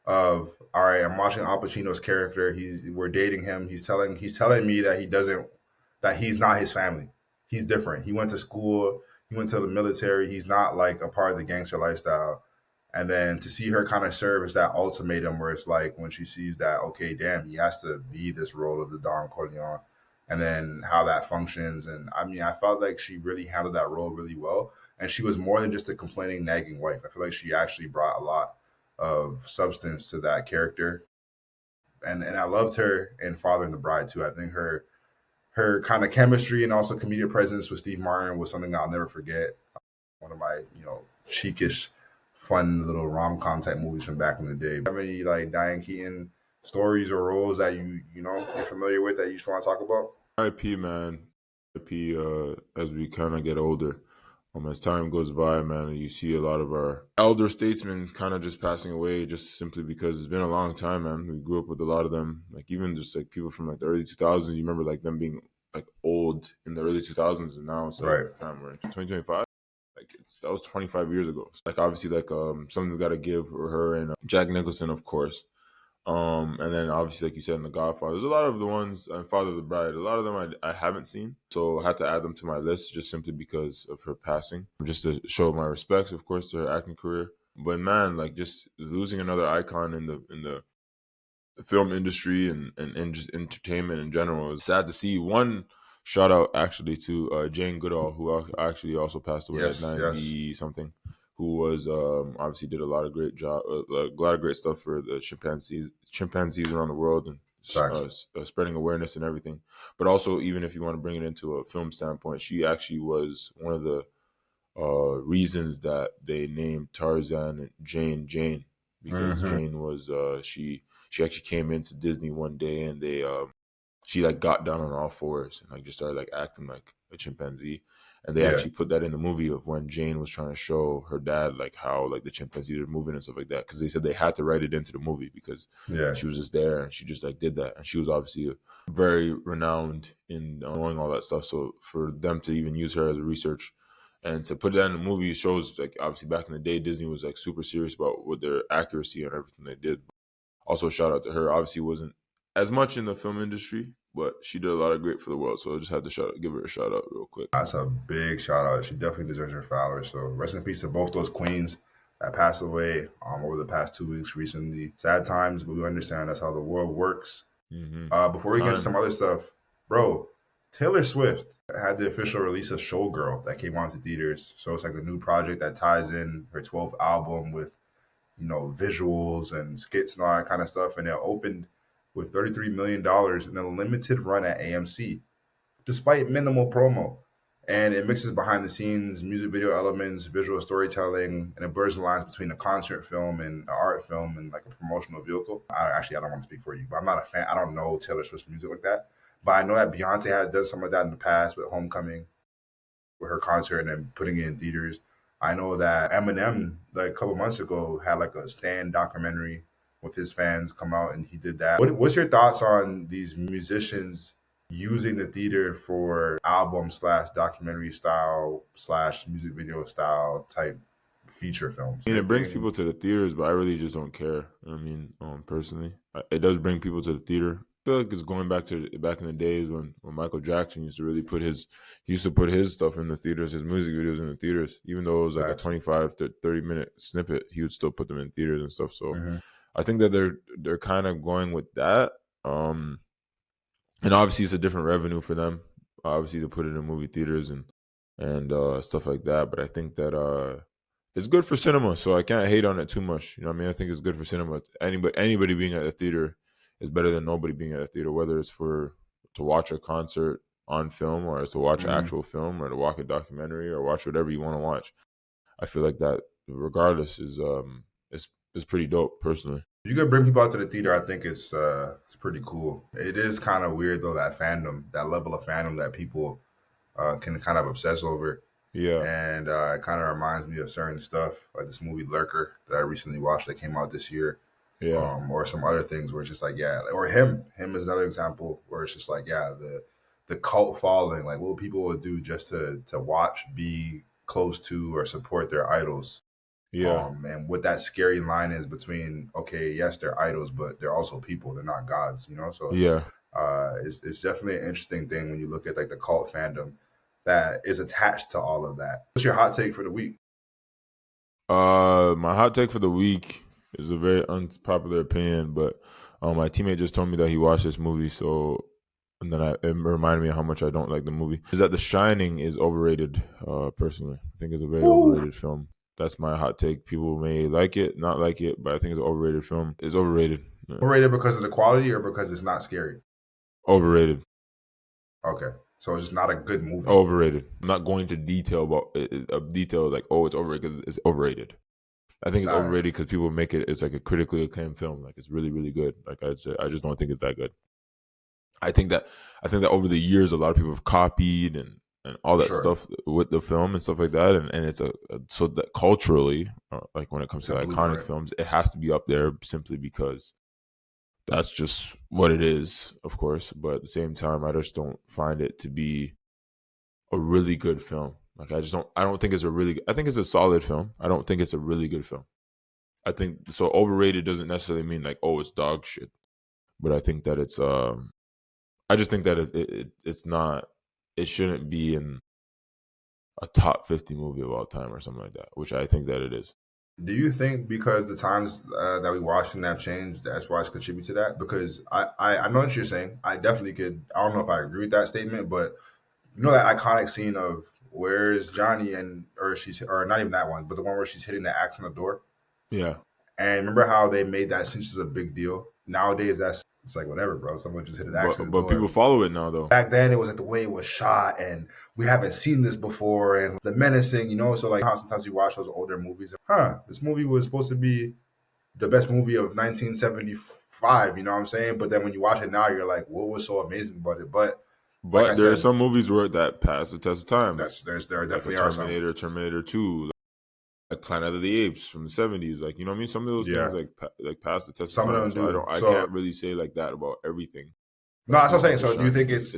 of, all right, I'm watching Al Pacino's character. We're dating him. He's telling me that he's not his family. He's different. He went to school. He went to the military. He's not like a part of the gangster lifestyle. And then to see her kind of serve as that ultimatum where it's like when she sees that, okay, damn, he has to be this role of the Don Corleone. And then how that functions. And I mean, I felt like she really handled that role really well. And she was more than just a complaining, nagging wife. I feel like she actually brought a lot of substance to that character. And I loved her in Father and the Bride too. I think her kind of chemistry and also comedic presence with Steve Martin was something I'll never forget. One of my, cheekish, fun little rom-com type movies from back in the day. How many like Diane Keaton stories or roles that you're familiar with that you just want to talk about? R.I.P. man. R.I.P. As we kind of get older, as time goes by, man, you see a lot of our elder statesmen kind of just passing away, just simply because it's been a long time, man. We grew up with a lot of them, like even just like people from like the early 2000s. You remember like them being like old in the early 2000s, and now it's like, fam, we're in 2025. Like that was 25 years ago. Like obviously, like Something's Got to Give, or her and Jack Nicholson, of course. And then obviously, like you said, in The Godfather, there's a lot of the ones, and Father of the Bride, a lot of them I haven't seen. So I had to add them to my list just simply because of her passing. Just to show my respects, of course, to her acting career. But man, like just losing another icon in the film industry and just entertainment in general is sad to see. One shout out actually to Jane Goodall, who actually also passed away at Yes, yes. 90 something, who was obviously did a lot of great job, a lot of great stuff for the chimpanzees around the world and Facts. spreading awareness and everything. But also, even if you want to bring it into a film standpoint, she actually was one of the reasons that they named Tarzan Jane, because Hmm. Jane was she actually came into Disney one day and they she like got down on all fours and like just started like acting like a chimpanzee, and they Yeah, actually put that in the movie of when Jane was trying to show her dad like how like the chimpanzees are moving and stuff like that, because they said they had to write it into the movie because yeah. she was just there and she just like did that, and she was obviously very renowned in knowing all that stuff. So for them to even use her as a research and to put that in the movie shows like obviously back in the day Disney was like super serious about what their accuracy and everything they did. Also, shout out to her. Obviously, wasn't as much in the film industry, but she did a lot of great for the world. So I just had to give her a shout out real quick. That's a big shout out. She definitely deserves her flowers. So rest in peace to both those queens that passed away over the past 2 weeks recently. Sad times, but we understand that's how the world works. Before we get into Time. some other stuff, bro, Taylor Swift had the official release of Showgirl that came out to theaters. So it's like a new project that ties in her 12th album with, visuals and skits and all that kind of stuff. And it opened with $33 million in a limited run at AMC, despite minimal promo. And it mixes behind the scenes music video elements, visual storytelling, and it blurs the lines between a concert film and an art film and like a promotional vehicle. I don't want to speak for you, but I'm not a fan. I don't know Taylor Swift's music like that. But I know that Beyonce has done some of that in the past with Homecoming, with her concert and then putting it in theaters. I know that Eminem, like a couple months ago, had like a stand documentary with his fans come out and he did that. What's your thoughts on these musicians using the theater for album slash documentary style slash music video style type feature films? I mean, Your it brings opinion? people to the theaters, but I really just don't care. I mean, personally, it does bring people to the theater. I feel like it's going back in the days when Michael Jackson used to really put his stuff in the theaters, his music videos in the theaters, even though it was like a Facts. 25 to 30 minute snippet, he would still put them in theaters and stuff. So Hmm. I think that they're kind of going with that. And obviously it's a different revenue for them. Obviously to put it in movie theaters and stuff like that. But I think that it's good for cinema, so I can't hate on it too much. You know what I mean? I think it's good for cinema. Anybody being at a theater is better than nobody being at a theater, whether it's for to watch a concert on film or it's to watch an Hmm. actual film or to watch a documentary or watch whatever you want to watch. I feel like that regardless is pretty dope personally. You could bring people out to the theater. I think it's pretty cool. It is kind of weird though, that fandom, that level of fandom that people can kind of obsess over. Yeah. And it kind of reminds me of certain stuff, like this movie Lurker that I recently watched that came out this year, Yeah. or some other things where it's just like, yeah, or him is another example where it's just like, yeah, the cult following, like what people would do just to watch, be close to, or support their idols. Yeah. And what that scary line is between, okay, yes, they're idols, but they're also people. They're not gods, So Yeah. it's definitely an interesting thing when you look at like the cult fandom that is attached to all of that. What's your hot take for the week? My hot take for the week is a very unpopular opinion, but my teammate just told me that he watched this movie, so and then it reminded me of how much I don't like the movie. Is that The Shining is overrated? Personally, I think it's a very Woo! overrated film. That's my hot take. People may like it, not like it, but I think it's an overrated film. It's overrated. Yeah. Overrated because of the quality or because it's not scary? Overrated. Okay, so it's just not a good movie. Overrated. I'm not going to detail about detail like it's overrated because it's overrated. I think it's All right. overrated because people make it. It's like a critically acclaimed film. Like it's really, really good. Like I just don't think it's that good. I think that over the years, a lot of people have copied and all For that sure. stuff with the film and stuff like that. And it's so that culturally, like when it comes It's to a iconic blueprint. films, it has to be up there simply because that's just what it is, of course. But at the same time, I just don't find it to be a really good film. Like I don't think it's a really. I think it's a solid film. I don't think it's a really good film. I think so. Overrated doesn't necessarily mean like, oh, it's dog shit. But I think that it's I just think that it's not. It shouldn't be in a top 50 movie of all time or something like that, which I think that it is. Do you think because the times that we watched them have changed, that's why it's contribute to that? Because I know what you're saying. I definitely could. I don't know if I agree with that statement, but you know that iconic scene of where's Johnny or not even that one, but the one where she's hitting the axe on the door. Yeah. And remember how they made that since it's a big deal. Nowadays, it's like whatever, bro. Someone just hit an axe on the But door. people follow it now, though. Back then, it was like the way it was shot, and we haven't seen this before, and the menacing, you know. So like how sometimes you watch those older movies, this movie was supposed to be the best movie of 1975. You know what I'm saying? But then when you watch it now, you're like, what was so amazing about it? But like there are some movies where that pass the test of time. There definitely like are some. Terminator 2, like Planet of the Apes from the 70s. Like, you know what I mean? Some of those things like pass the test of time. Some of them so I can't really say like that about everything. No, that's what I'm saying. So do you think it's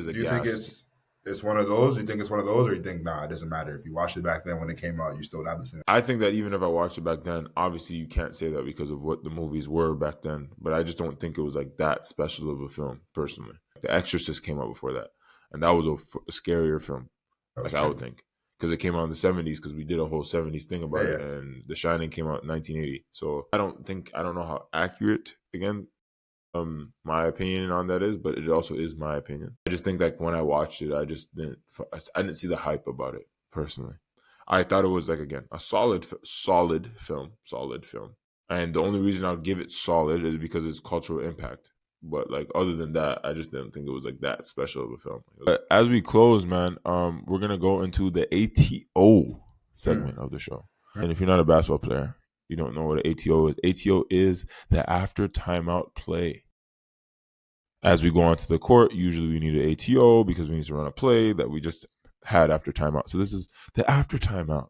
one of those? You think it's one of those, or you think it doesn't matter if you watched it back then when it came out, you still have the same? I think that even if I watched it back then, obviously you can't say that because of what the movies were back then. But I just don't think it was like that special of a film, personally. The Exorcist came out before that, and that was a scarier film. Like I would think, because it came out in the 70s, because we did a whole 70s thing about it, and The Shining came out in 1980. So I don't know how accurate, again, my opinion on that is, but it also is my opinion. I just think like when I watched it, I didn't see the hype about it personally. I thought it was like, again, a solid film. And the only reason I'll give it solid is because it's cultural impact. But like other than that, I just didn't think it was like that special of a film. But as we close, man, we're gonna go into the ATO segment of the show. And if you're not a basketball player, you don't know what an ATO is. ATO is the after timeout play. As we go onto the court, usually we need an ATO because we need to run a play that we just had after timeout. So this is the after timeout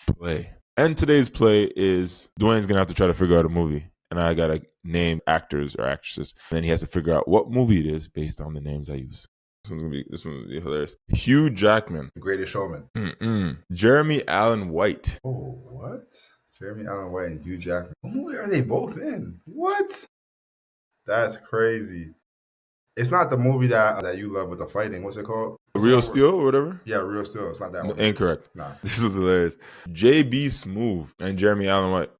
play. And today's play is Dwayne's going to have to try to figure out a movie. And I got to name actors or actresses. And then he has to figure out what movie it is based on the names I use. This one's gonna be hilarious. Hugh Jackman. The Greatest Showman. Jeremy Allen White. Oh, what? Jeremy Allen White and Hugh Jackman. What movie are they both in? What? That's crazy. It's not the movie that you love with the fighting. What's it called? Real Steel or whatever? Yeah, Real Steel. It's not that one. Incorrect. Nah. This was hilarious. JB Smoove and Jeremy Allen White.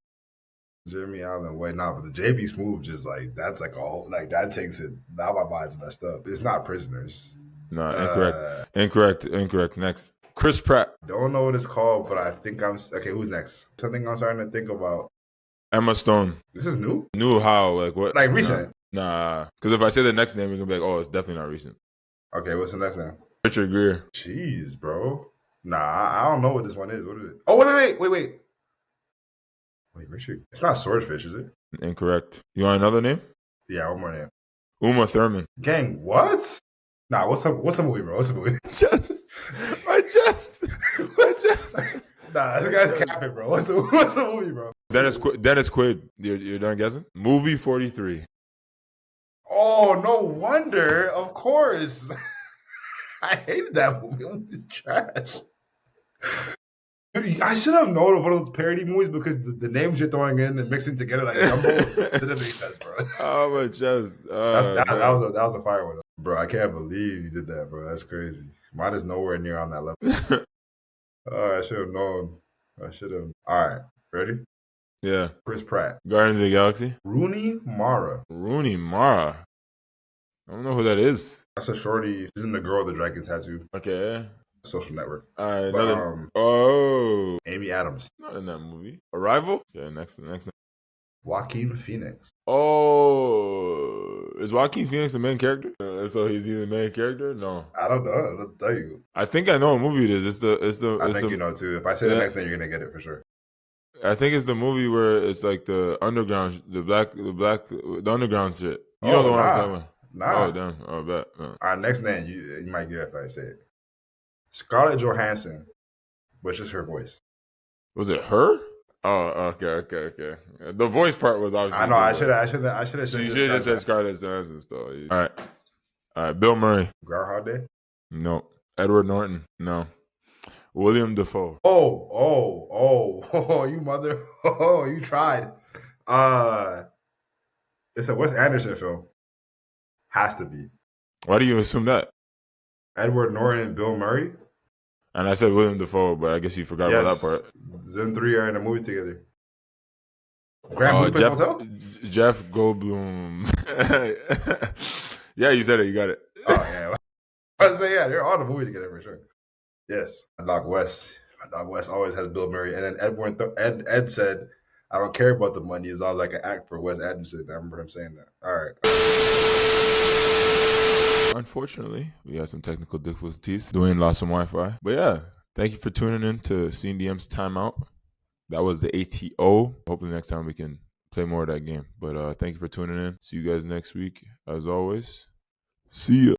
Jeremy Allen White. Nah, but the JB Smoove just like, that's like a whole, like that takes it. Now my mind's messed up. It's not Prisoners. No, incorrect. Next. Chris Pratt. Don't know what it's called, but I think okay, who's next? Something I'm starting to think about. Emma Stone. This is new? New how? Like what? Like recent? Nah. Because if I say the next name, you're going to be like, oh, it's definitely not recent. Okay, what's the next name? Richard Gere. Jeez, bro. Nah, I don't know what this one is. What is it? Oh, wait. Wait, Richard. It's not Swordfish, is it? Incorrect. You want another name? Yeah, one more name. Uma Thurman. Gang, what? Nah, what's the movie, bro? What's the movie? Nah, this guy's capping, bro. What's the movie, bro? Dennis Quaid. You're done guessing? Movie 43. Oh, no wonder. Of course. I hated that movie. It was trash. Dude, I should have known one of those parody movies because the names you're throwing in and mixing together like jumbo didn't make sense, bro. Oh, my chest. That was a fire one. Bro, I can't believe you did that, bro. That's crazy. Mine is nowhere near on that level. Oh, I should have known. All right, ready? Yeah. Chris Pratt. Guardians of the Galaxy. Rooney Mara. I don't know who that is. That's a shorty. She's in The Girl with the Dragon Tattoo. Okay. Social Network. All right. Amy Adams. Not in that movie. Arrival? Yeah, next. Joaquin Phoenix. Oh, is Joaquin Phoenix the main character? So he's the main character? No, I don't know. I'll tell you. I think I know what movie it is. I think you know too. If I say the next name, you're gonna get it for sure. I think it's the movie where it's like the underground, the underground shit. You know the one I'm talking about? Nah. Oh damn. Oh, bet. All right, next name you might get it if I say it. Scarlett Johansson, but just her voice. Was it her? Oh, okay. The voice part was obviously. I know. I should have. So you should have said Scarlett Johansson still. All right. Bill Murray. Groundhog Day. No. Edward Norton. No. William Dafoe. Oh, you mother. Oh, you tried. Uh, it's a Wes Anderson film. Has to be. Why do you assume that? Edward Norton and Bill Murray. And I said William Dafoe, but I guess you forgot about that Yes, part. them three are in a movie together. Grand Budapest Jeff Hotel. Jeff Goldblum. Yeah, you said it. You got it. Oh yeah, I was saying yeah, they're all in the movie together for sure. Yes, my dog Wes always has Bill Murray, and then Ed said, "I don't care about the money as long as I can act for Wes Anderson." I remember him saying that. All right. Unfortunately, we had some technical difficulties. Dwayne lost some Wi-Fi. But yeah, thank you for tuning in to SceneDM's Timeout. That was the ATO. Hopefully next time we can play more of that game. But thank you for tuning in. See you guys next week. As always, see ya.